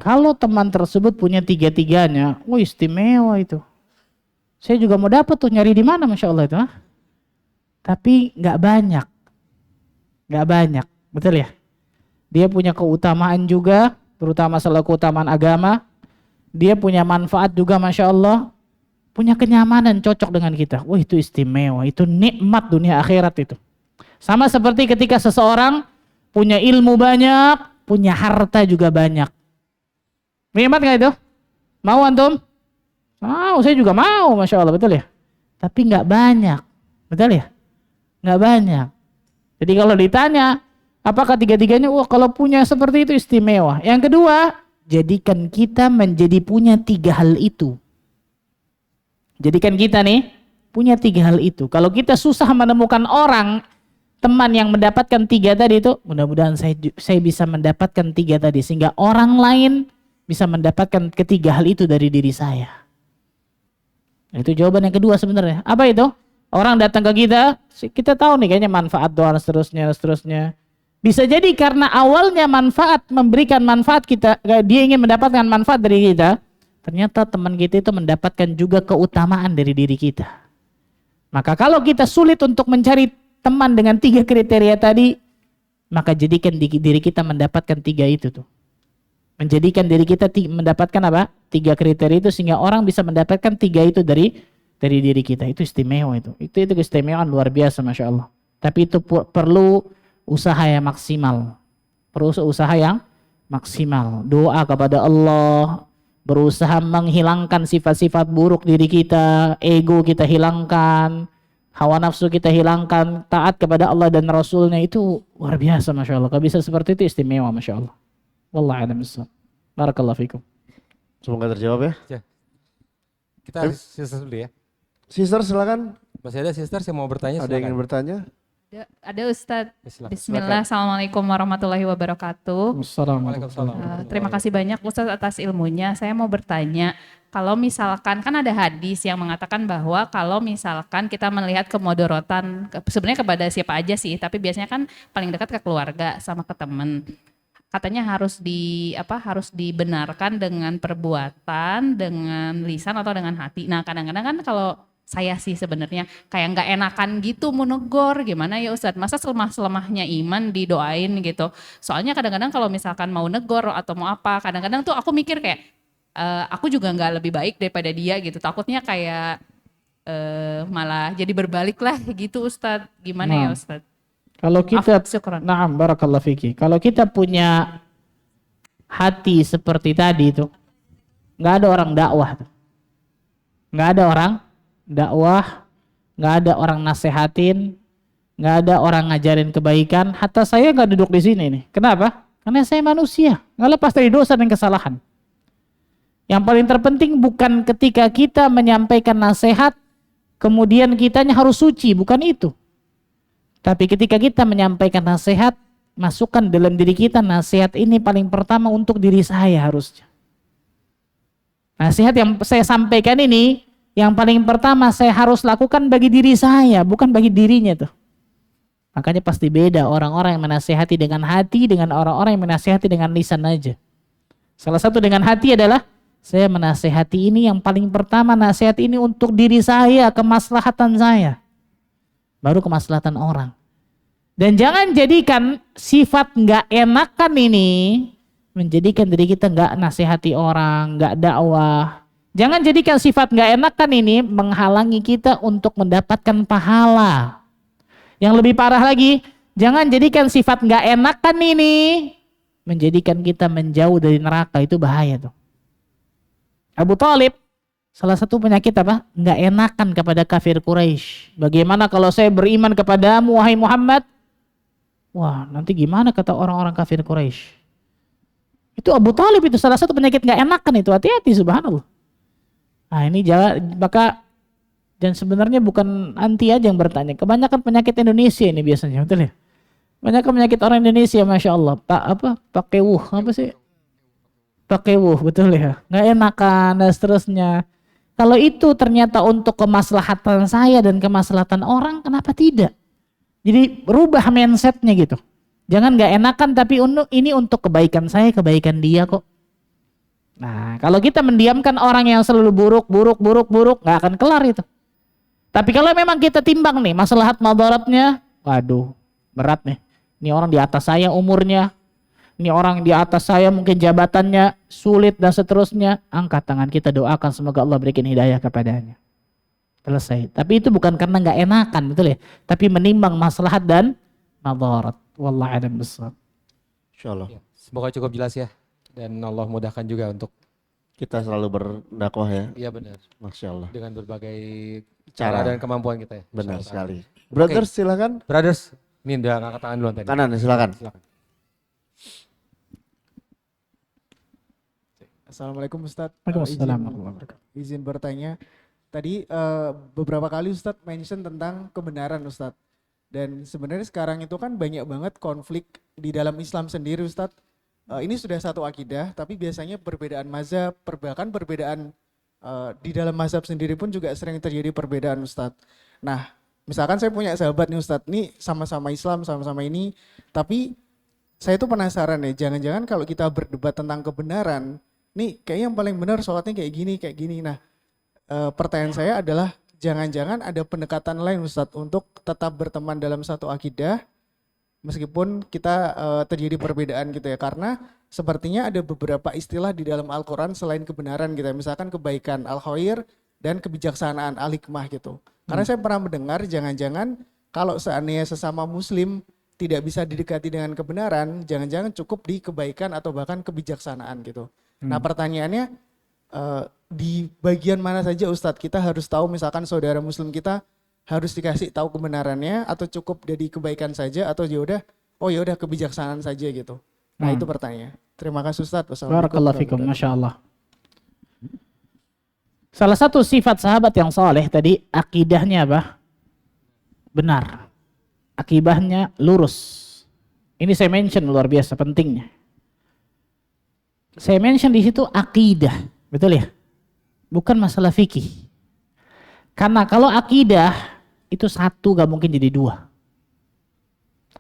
kalau teman tersebut punya tiga-tiganya, istimewa itu. Saya juga mau dapat tuh, nyari di mana Masya Allah itu. Tapi nggak banyak, betul ya? Dia punya keutamaan juga, terutama masalah keutamaan agama. Dia punya manfaat juga Masya Allah. punya kenyamanan, cocok dengan kita. Wah, itu istimewa, itu nikmat dunia akhirat itu. Sama seperti ketika seseorang punya ilmu banyak, punya harta juga banyak. Nikmat nggak itu? Mau antum? Mau, saya juga mau, Masya Allah, betul ya? Tapi nggak banyak, betul ya? Nggak banyak. Jadi kalau ditanya, apakah tiga-tiganya? Wah, kalau punya seperti itu istimewa. Yang kedua, jadikan kita menjadi punya 3 hal itu. Jadikan kita nih punya 3 hal itu. Kalau kita susah menemukan orang, teman yang mendapatkan 3 tadi itu, mudah-mudahan saya bisa mendapatkan 3 tadi. Sehingga orang lain bisa mendapatkan ketiga hal itu dari diri saya. Itu jawaban yang kedua sebenarnya. Apa itu? Orang datang ke kita tahu nih kayaknya manfaat doa dan seterusnya. Bisa jadi karena awalnya memberikan manfaat kita, dia ingin mendapatkan manfaat dari kita. Ternyata teman kita itu mendapatkan juga keutamaan dari diri kita. Maka kalau kita sulit untuk mencari teman dengan 3 kriteria tadi, maka jadikan diri kita mendapatkan 3 itu tuh. Menjadikan diri kita mendapatkan apa? 3 kriteria itu sehingga orang bisa mendapatkan 3 itu dari diri kita. Itu istimewa itu. Itu keistimewaan luar biasa, Masya Allah. Tapi itu perlu usaha yang maksimal. Perlu usaha yang maksimal. Doa kepada Allah, berusaha menghilangkan sifat-sifat buruk diri kita, ego kita hilangkan, hawa nafsu kita hilangkan, taat kepada Allah dan Rasulnya, itu luar biasa, Masya Allah. Kalau bisa seperti itu istimewa, Masya Allah. Wallahu a'lam bishawab. Barakallahu fikum. Semoga terjawab ya. Kita sister dulu ya. Sister silakan. Masih ada sister yang mau bertanya? Ada yang ingin bertanya? Ada Ustadz. Silakan. Bismillah. Assalamualaikum warahmatullahi wabarakatuh. Assalamualaikum. Terima kasih banyak Ustadz atas ilmunya. Saya mau bertanya, kalau misalkan kan ada hadis yang mengatakan bahwa kalau misalkan kita melihat kemodorotan, sebenarnya kepada siapa aja sih, tapi biasanya kan paling dekat ke keluarga sama ke teman. Katanya harus dibenarkan dengan perbuatan, dengan lisan atau dengan hati. Nah, kadang-kadang kan kalau saya sih sebenarnya kayak nggak enakan gitu mau negor, gimana ya Ustadz? Masa selemah-selemahnya iman didoain gitu? Soalnya kadang-kadang kalau misalkan mau negor atau mau apa, kadang-kadang tuh aku mikir kayak aku juga nggak lebih baik daripada dia gitu. Takutnya kayak malah jadi berbalik lah gitu Ustadz. Gimana ya Ustadz? Kalau kita, syukran. na'am barakallahu fiki. Kalau kita punya hati seperti tadi itu, nggak ada orang dakwah, nggak ada orang dakwah, nggak ada orang nasehatin, nggak ada orang ngajarin kebaikan. Hatta saya nggak duduk di sini nih. Kenapa? Karena saya manusia, nggak lepas dari dosa dan kesalahan. Yang paling terpenting bukan ketika kita menyampaikan nasihat, kemudian kitanya harus suci, bukan itu. Tapi ketika kita menyampaikan nasihat, masukkan dalam diri kita nasihat ini paling pertama untuk diri saya harusnya. Nasihat yang saya sampaikan ini, yang paling pertama saya harus lakukan bagi diri saya, bukan bagi dirinya tuh. Makanya pasti beda orang-orang yang menasihati dengan hati dengan orang-orang yang menasihati dengan lisan aja. Salah satu dengan hati adalah saya menasihati ini yang paling pertama nasihat ini untuk diri saya, kemaslahatan saya. Baru kemaslahatan orang. Dan jangan jadikan sifat nggak enakan ini menjadikan diri kita nggak nasihati orang, nggak dakwah. Jangan jadikan sifat nggak enakan ini menghalangi kita untuk mendapatkan pahala. Yang lebih parah lagi, jangan jadikan sifat nggak enakan ini menjadikan kita menjauh dari neraka. Itu bahaya tuh. Abu Thalib, salah satu penyakit apa? Nggak enakan kepada kafir Quraisy. Bagaimana kalau saya beriman kepadamu wahai Muhammad? Wah, nanti gimana kata orang-orang kafir Quraisy? Itu Abu Thalib itu salah satu penyakit nggak enakan itu. Hati-hati, subhanallah. Nah ini maka dan sebenarnya bukan anti aja yang bertanya. Kebanyakan penyakit Indonesia ini biasanya, betul ya? Banyak penyakit orang Indonesia, Masya Allah. Pakai apa sih? Pakai betul ya? Nggak enakan dan seterusnya. Kalau itu ternyata untuk kemaslahatan saya dan kemaslahatan orang, kenapa tidak? Jadi rubah mindsetnya gitu. Jangan nggak enakan tapi ini untuk kebaikan saya, kebaikan dia kok. Nah kalau kita mendiamkan orang yang selalu buruk, nggak akan kelar itu. Tapi kalau memang kita timbang nih maslahat madaratnya, waduh berat nih. Ini orang di atas saya umurnya, ini orang di atas saya mungkin jabatannya sulit dan seterusnya. Angkat tangan kita doakan semoga Allah berikan hidayah kepadanya. Selesai. Tapi itu bukan karena nggak enakan, betul ya? Tapi menimbang maslahat dan madarat. Wallahu a'lam bishawab. Insyaallah. Ya, semoga cukup jelas ya. Dan Allah mudahkan juga untuk Kita selalu berdakwah ya. iya benar. Masya Allah. Dengan berbagai Cara. cara dan kemampuan kita ya. Benar Insyaallah. sekali. Brothers silakan. Brothers, ini udah ngangkat tangan duluan tadi. Kanan silakan. Silakan. Assalamualaikum Ustadz. Waalaikumsalam. Izin bertanya. Tadi beberapa kali Ustadz mention tentang kebenaran Ustadz. Dan sebenarnya sekarang itu kan banyak banget konflik di dalam Islam sendiri Ustadz. Ini sudah satu akidah, tapi biasanya perbedaan mazhab, bahkan perbedaan di dalam mazhab sendiri pun juga sering terjadi perbedaan Ustadz. Nah, misalkan saya punya sahabat nih Ustadz, nih sama-sama Islam, sama-sama ini, tapi saya tuh penasaran nih, jangan-jangan kalau kita berdebat tentang kebenaran, nih kayaknya yang paling benar sholatnya kayak gini. Nah, pertanyaan saya adalah jangan-jangan ada pendekatan lain Ustadz untuk tetap berteman dalam satu akidah meskipun kita terjadi perbedaan gitu ya, karena sepertinya ada beberapa istilah di dalam Al-Quran selain kebenaran gitu ya, misalkan kebaikan al-khair dan kebijaksanaan al-hikmah gitu. Karena saya pernah mendengar jangan-jangan kalau seandainya sesama muslim tidak bisa didekati dengan kebenaran, jangan-jangan cukup di kebaikan atau bahkan kebijaksanaan gitu. Nah pertanyaannya, di bagian mana saja Ustadz kita harus tahu, misalkan saudara muslim kita harus dikasih tahu kebenarannya atau cukup dari kebaikan saja atau ya udah kebijaksanaan saja gitu. Nah itu pertanyaan. Terima kasih Ustadz. Barakallahu fikum, Masya Allah. Salah satu sifat sahabat yang saleh tadi, akidahnya apa? Benar. Akibahnya lurus. Ini saya mention luar biasa pentingnya. Saya mention di situ akidah, betul ya? Bukan masalah fikih. Karena kalau akidah itu satu gak mungkin jadi dua.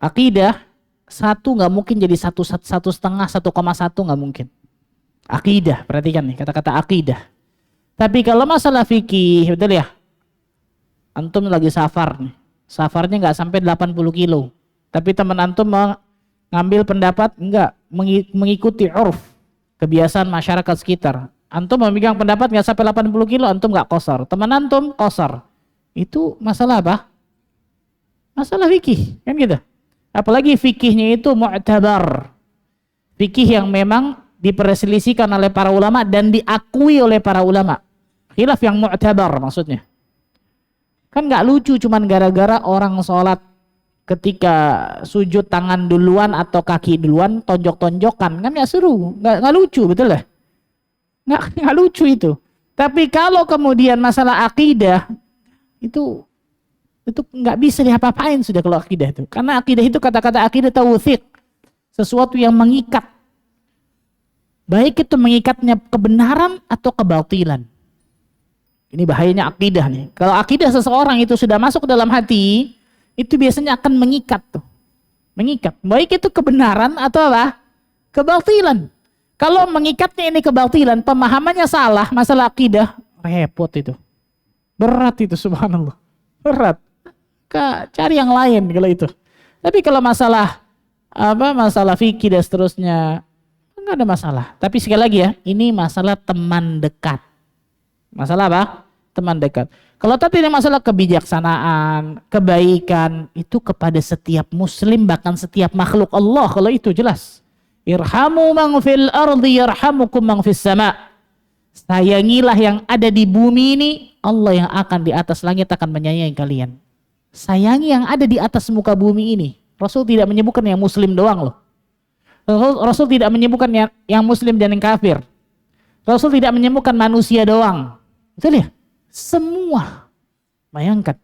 Akidah satu gak mungkin jadi satu setengah, 1,1 gak mungkin. Akidah, perhatikan nih kata-kata akidah. Tapi kalau masalah fikih, betul ya? Antum lagi safar nih. Safarnya gak sampai 80 kilo. Tapi teman antum mengambil pendapat enggak, mengikuti urf, kebiasaan masyarakat sekitar. Antum memegang pendapat nggak sampai 80 kilo, antum nggak qasar. Teman antum qasar. Itu masalah apa? Masalah fikih, kan gitu. Apalagi fikihnya itu mu'tabar. Fikih yang memang diperselisihkan oleh para ulama dan diakui oleh para ulama. Khilaf yang mu'tabar maksudnya. Kan nggak lucu cuman gara-gara orang sholat ketika sujud tangan duluan atau kaki duluan tonjok-tonjokan, kan nggak seru, nggak lucu, betul ya? Nggak lucu itu. Tapi kalau kemudian masalah akidah itu nggak bisa diapa-apain sudah kalau akidah itu. Karena akidah itu kata-kata akidah tawthiq, sesuatu yang mengikat. Baik itu mengikatnya kebenaran atau kebatilan. Ini bahayanya akidah nih. Kalau akidah seseorang itu sudah masuk ke dalam hati, itu biasanya akan mengikat tuh. Mengikat. Baik itu kebenaran atau apa? Kebatilan. Kalau mengikatnya ini kebatilan, pemahamannya salah, masalah akidah, repot itu. Berat itu, subhanallah. Berat. Cari yang lain kalau itu. Tapi kalau masalah masalah fikih dan seterusnya, enggak ada masalah. Tapi sekali lagi ya, ini masalah teman dekat. Masalah apa? Teman dekat. Kalau tadi ini masalah kebijaksanaan, kebaikan, itu kepada setiap muslim, bahkan setiap makhluk Allah, kalau itu jelas. Irhamu man fil ardi yarhamukum man fis sama. Sayangilah yang ada di bumi ini, Allah yang akan di atas langit akan menyayangi kalian. Sayangi yang ada di atas muka bumi ini. Rasul tidak menyebutkan yang muslim doang loh. Rasul tidak menyebutkan yang muslim dan yang kafir. Rasul tidak menyebutkan manusia doang. Betul ya? Semua. Bayangkan.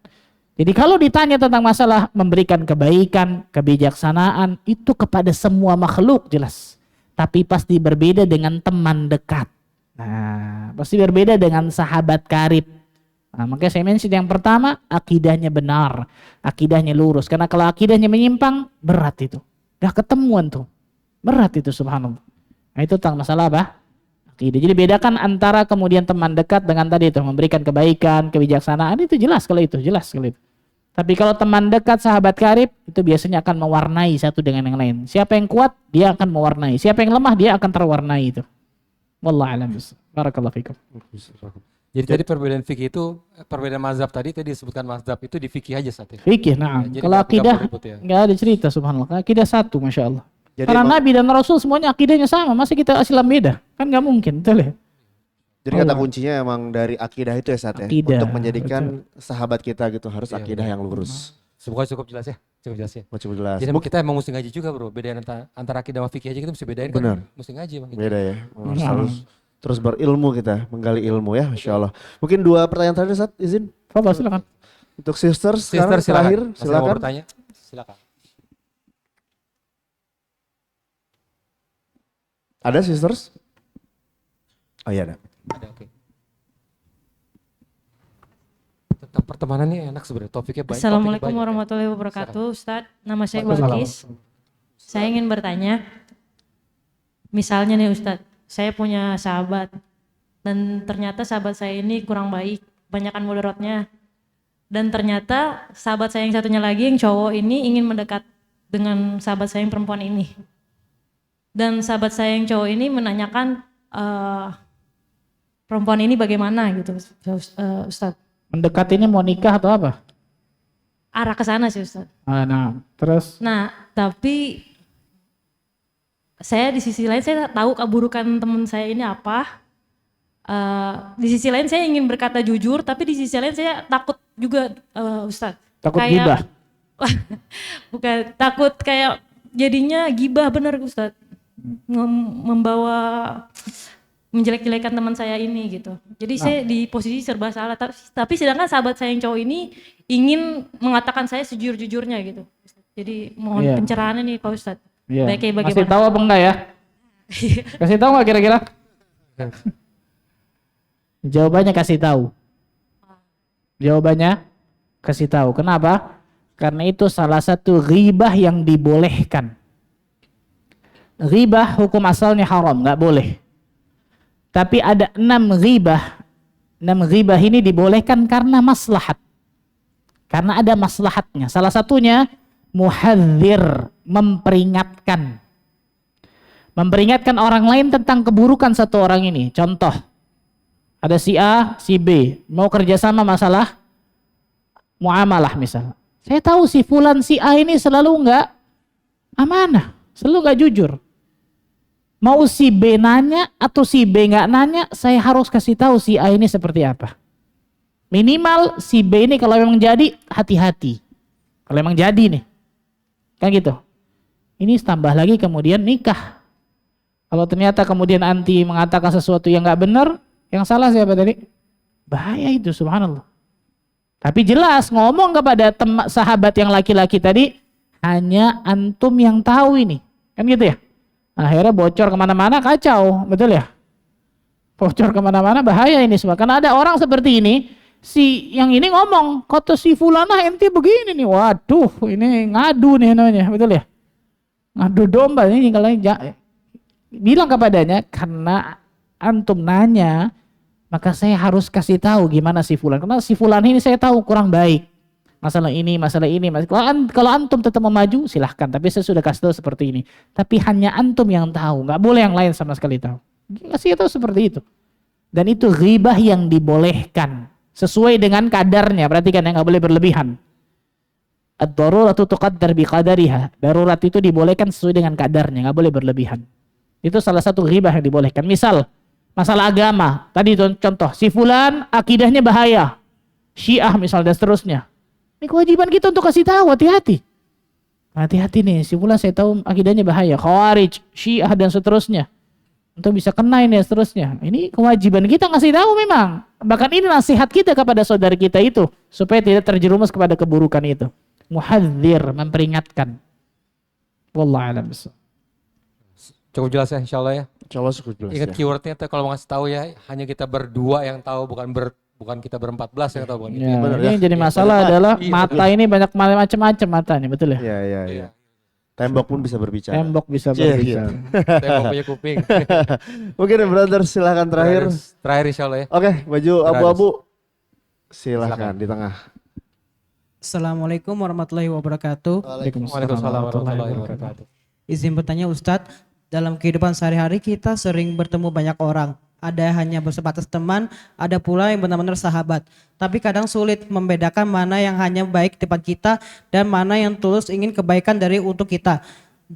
Jadi kalau ditanya tentang masalah memberikan kebaikan, kebijaksanaan, itu kepada semua makhluk jelas. Tapi pasti berbeda dengan teman dekat. Nah, pasti berbeda dengan sahabat karib. Nah, makanya saya mention yang pertama, akidahnya benar. Akidahnya lurus. Karena kalau akidahnya menyimpang, berat itu. Gak ketemuan tuh. Berat itu subhanallah. Nah itu tentang masalah apa? Akidah. Jadi bedakan antara kemudian teman dekat dengan tadi itu. Memberikan kebaikan, kebijaksanaan, itu jelas kalau itu. Jelas kalau itu. Tapi kalau teman dekat, sahabat karib, itu biasanya akan mewarnai satu dengan yang lain. Siapa yang kuat, dia akan mewarnai. Siapa yang lemah, dia akan terwarnai itu. Wallahu a'lam bishawab. Barakallahu fikum. Jadi tadi perbedaan fikih itu, perbedaan mazhab tadi disebutkan mazhab itu di fikih aja Ustaz ya. Fikih, nah. Jadi Kalau nggak akidah ribut ya. nggak ada cerita subhanallah. Akidah satu, masya Allah. Jadi Karena emang- Nabi dan Rasul semuanya akidahnya sama, masa kita Islam beda? Kan nggak mungkin, betul ya? Jadi kata Allah. kuncinya emang dari akidah itu ya Sat ya. Akidah, Untuk menjadikan sahabat kita gitu harus Iya, akidah yang lurus. Semoga cukup jelas ya. Cukup jelas ya. Macam jelas. Jadi kita emang mesti ngaji juga bro. Bedain antara akidah sama fikih aja kita mesti bedain Benar. kan. Mesti ngaji bang. Beda ya. Harus terus berilmu kita, menggali ilmu ya, Masya Allah. Mungkin 2 pertanyaan terakhir Sat, izin. Fadhal, silakan. Untuk sisters sekarang Sister terakhir, silakan. Masih mau silakan. bertanya? Silakan. Ada sisters? Oh iya ada. Ada oke. Tentang pertemanan ini enak sebenarnya. Topiknya banyak. Assalamualaikum topiknya banyak, ya. warahmatullahi wabarakatuh, Ustadz. Nama saya Waalaikumsalam. Balkis. Saya ingin bertanya, misalnya nih Ustadz, saya punya sahabat dan ternyata sahabat saya ini kurang baik, kebanyakan mudaratnya. Dan ternyata sahabat saya yang satunya lagi yang cowok ini ingin mendekat dengan sahabat saya yang perempuan ini. Dan sahabat saya yang cowok ini menanyakan perempuan ini bagaimana gitu, Ustadz. Mendekatinya mau nikah atau apa? Arah ke sana sih Ustadz. Nah, terus Nah, tapi saya di sisi lain saya tahu keburukan teman saya ini apa. Di sisi lain saya ingin berkata jujur, tapi di sisi lain saya takut juga, Ustadz. takut gibah. Bukan takut kayak jadinya gibah bener Ustadz. Membawa menjelek-jelekan teman saya ini gitu. Jadi saya di posisi serba salah. Tapi sedangkan sahabat saya yang cowok ini ingin mengatakan saya sejujur-jujurnya gitu. Jadi mohon Iya. pencerahannya nih Pak Ustadz. Iya. Baiknya Kasih bagaimana? tahu apa enggak ya? Kasih tahu nggak kira-kira? Jawabannya kasih tahu. Jawabannya kasih tahu. Kenapa? Karena itu salah satu ghibah yang dibolehkan. Ghibah hukum asalnya haram, nggak boleh. Tapi ada 6 ghibah. 6 ghibah ini dibolehkan karena maslahat. Karena ada maslahatnya. Salah satunya muhadzir, memperingatkan. Memperingatkan orang lain tentang keburukan satu orang ini. Contoh, ada si A, si B, mau kerjasama masalah muamalah misalnya. Saya tahu si fulan si A ini selalu nggak amanah, selalu nggak jujur. Mau si B nanya atau si B nggak nanya, saya harus kasih tahu si A ini seperti apa. Minimal si B ini kalau memang jadi hati-hati. Kalau memang jadi nih, kan gitu. Ini tambah lagi kemudian nikah. Kalau ternyata kemudian anti mengatakan sesuatu yang nggak benar, yang salah siapa tadi? Bahaya itu, subhanallah. Tapi jelas ngomong kepada sahabat yang laki-laki tadi, hanya antum yang tahu ini. Kan gitu ya? Akhirnya bocor kemana-mana kacau, betul ya? Bocor kemana-mana bahaya ini semua. Karena ada orang seperti ini, si yang ini ngomong, kata si fulanah ente begini nih, waduh ini ngadu nih namanya, betul ya? Ngadu domba ini kalau bilang kepadanya, karena antum nanya, maka saya harus kasih tahu gimana si fulan. Karena si fulan ini saya tahu kurang baik. Masalah ini. Kalau antum tetap mau maju, silahkan. Tapi saya sudah kasih tahu seperti ini. Tapi hanya antum yang tahu. Nggak boleh yang lain sama sekali tahu. Kasih tahu seperti itu. Dan itu ghibah yang dibolehkan. Sesuai dengan kadarnya. Perhatikan ya, nggak boleh berlebihan. Ad-daruratu tuqaddar biqadariha. Darurat itu dibolehkan sesuai dengan kadarnya. Nggak boleh berlebihan. Itu salah satu ghibah yang dibolehkan. Misal, masalah agama. Tadi contoh, si fulan akidahnya bahaya. Syiah misal dan seterusnya. Ini kewajiban kita untuk kasih tahu, hati-hati. Hati-hati nih, si fulan saya tahu akidahnya bahaya. Khawarij, Syiah dan seterusnya. Untuk bisa kena ini dan seterusnya. Ini kewajiban kita ngasih tahu memang. Bahkan ini nasihat kita kepada saudara kita itu. Supaya tidak terjerumus kepada keburukan itu. Muhadzir, memperingatkan. Wallahualam. Cukup jelas ya insya Allah ya. Insya Allah cukup jelas Ingat ya. keywordnya kalau mau ngasih tahu ya, hanya kita berdua yang tahu, bukan kita ber-14 yang tahu. Bukan Ya, benar ini ya. yang jadi masalah adalah Iya, mata ini banyak macam-macam matanya, betul ya? Iya. Tembok pun bisa berbicara. Tembok bisa Iya, berbicara. Tembok punya kuping. Mungkin brother silakan terakhir. Terakhir insya Allah ya. Oke, baju abu-abu. Silakan di tengah. Assalamualaikum warahmatullahi wabarakatuh. Waalaikumsalam warahmatullahi wabarakatuh. Izin bertanya Ustadz, dalam kehidupan sehari-hari kita sering bertemu banyak orang. Ada hanya bersebatas teman, ada pula yang benar-benar sahabat. Tapi kadang sulit membedakan mana yang hanya baik di depan kita dan mana yang tulus ingin kebaikan untuk kita.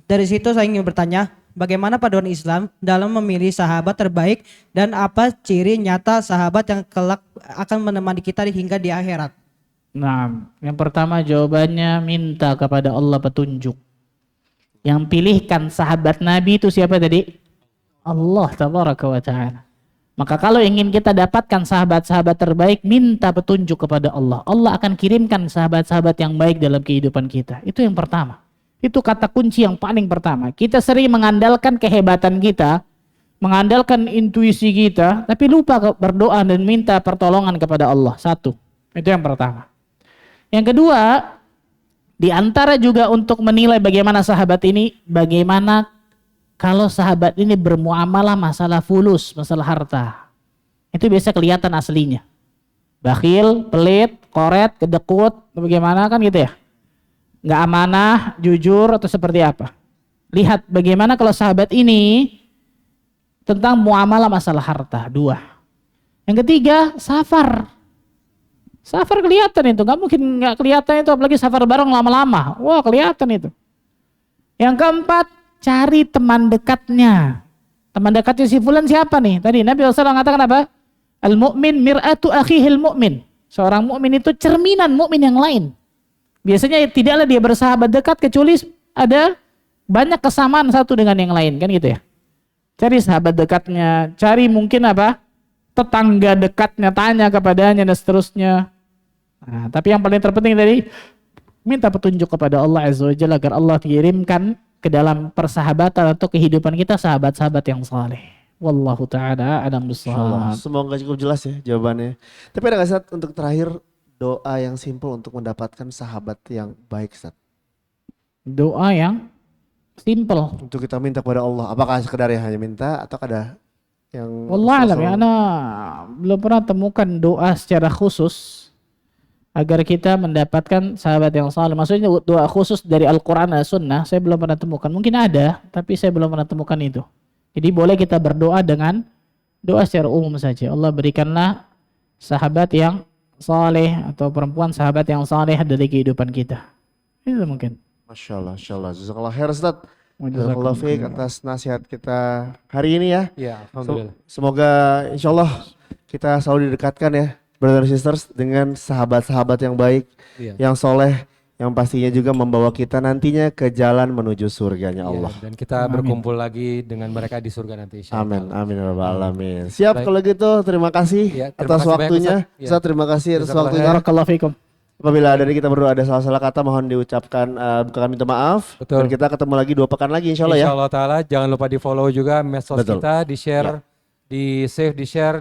Dari situ saya ingin bertanya, bagaimana panduan Islam dalam memilih sahabat terbaik dan apa ciri nyata sahabat yang kelak akan menemani kita hingga di akhirat? Nah, yang pertama jawabannya minta kepada Allah petunjuk. Yang pilihkan sahabat Nabi itu siapa tadi? Allah tabaraka wa ta'ala. Maka kalau ingin kita dapatkan sahabat-sahabat terbaik, minta petunjuk kepada Allah. Allah akan kirimkan sahabat-sahabat yang baik dalam kehidupan kita. Itu yang pertama. Itu kata kunci yang paling pertama. Kita sering mengandalkan kehebatan kita, mengandalkan intuisi kita, tapi lupa berdoa dan minta pertolongan kepada Allah. Satu. Itu yang pertama. Yang kedua, di antara juga untuk menilai bagaimana sahabat ini, bagaimana kalau sahabat ini bermuamalah masalah fulus, masalah harta. Itu biasa kelihatan aslinya. Bakhil, pelit, koret, kedekut, bagaimana kan gitu ya. Nggak amanah, jujur atau seperti apa. Lihat bagaimana kalau sahabat ini tentang muamalah masalah harta. 2. Yang ketiga, safar. Safar kelihatan itu, nggak mungkin nggak kelihatan itu, apalagi safar bareng lama-lama. Wah kelihatan itu. Yang keempat, cari teman dekatnya. Teman dekatnya si fulan siapa nih? Tadi Nabi SAW mengatakan apa? Al-mu'min mir'atu akhihil mu'min. Seorang mukmin itu cerminan mukmin yang lain. Biasanya tidaklah dia bersahabat dekat kecuali ada banyak kesamaan satu dengan yang lain, kan gitu ya. Cari sahabat dekatnya, cari mungkin apa? Tetangga dekatnya, tanya kepadanya dan seterusnya. Nah, tapi yang paling terpenting tadi minta petunjuk kepada Allah Azza wa Jalla agar Allah kirimkan ke dalam persahabatan atau kehidupan kita sahabat-sahabat yang saleh. Wallahu taala a'lam bishawab. Semoga cukup jelas ya jawabannya. Tapi ada nggak Ustaz untuk terakhir doa yang simple untuk mendapatkan sahabat yang baik Ustaz? Doa yang simple untuk kita minta kepada Allah. Apakah sekedar hanya minta atau ada yang wallah alam ya, ana belum pernah temukan doa secara khusus agar kita mendapatkan sahabat yang saleh. Maksudnya doa khusus dari Al-Quran dan Sunnah saya belum pernah temukan. Mungkin ada, tapi saya belum pernah temukan itu. Jadi boleh kita berdoa dengan doa secara umum saja. Allah berikanlah sahabat yang saleh atau perempuan sahabat yang saleh dari kehidupan kita. Itu mungkin. Masya Allah, Masya Allah. Jazakallah khair Ustaz. Jazakallah fiik atas nasihat kita hari ini ya. Ya, alhamdulillah. Semoga insya Allah kita selalu didekatkan ya, brother and sisters, dengan sahabat-sahabat yang baik, yang soleh, yang pastinya juga membawa kita nantinya ke jalan menuju surganya Allah. Dan kita berkumpul lagi dengan mereka di surga nanti. Amin, amin ya rabbal alamin. Siap kalau gitu, terima kasih atas kasih waktunya. banyak, Ustaz, terima kasih atas waktunya. Barakallahu fikum. Apabila dari kita berdua ada salah-salah kata mohon diucapkan, bukan minta maaf. Betul. Dan kita ketemu lagi 2 pekan lagi insya Allah ya. Insya Allah Ta'ala, jangan lupa di follow juga medsos kita, di share, di save, di share,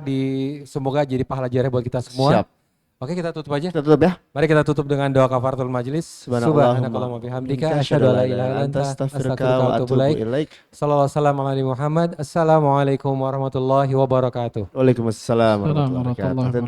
semoga jadi pahala jariah buat kita semua. Siap. Oke, kita tutup aja. Kita tutup ya. Mari kita tutup dengan doa kafaratul majlis. Subhanakallahumma wa bihamdika asyhadu an la ilaha illa anta astaghfiruka wa atubu ilaik. Sallallahu alaihi Muhammad. Assalamualaikum warahmatullahi wabarakatuh. Waalaikumsalam warahmatullahi wabarakatuh.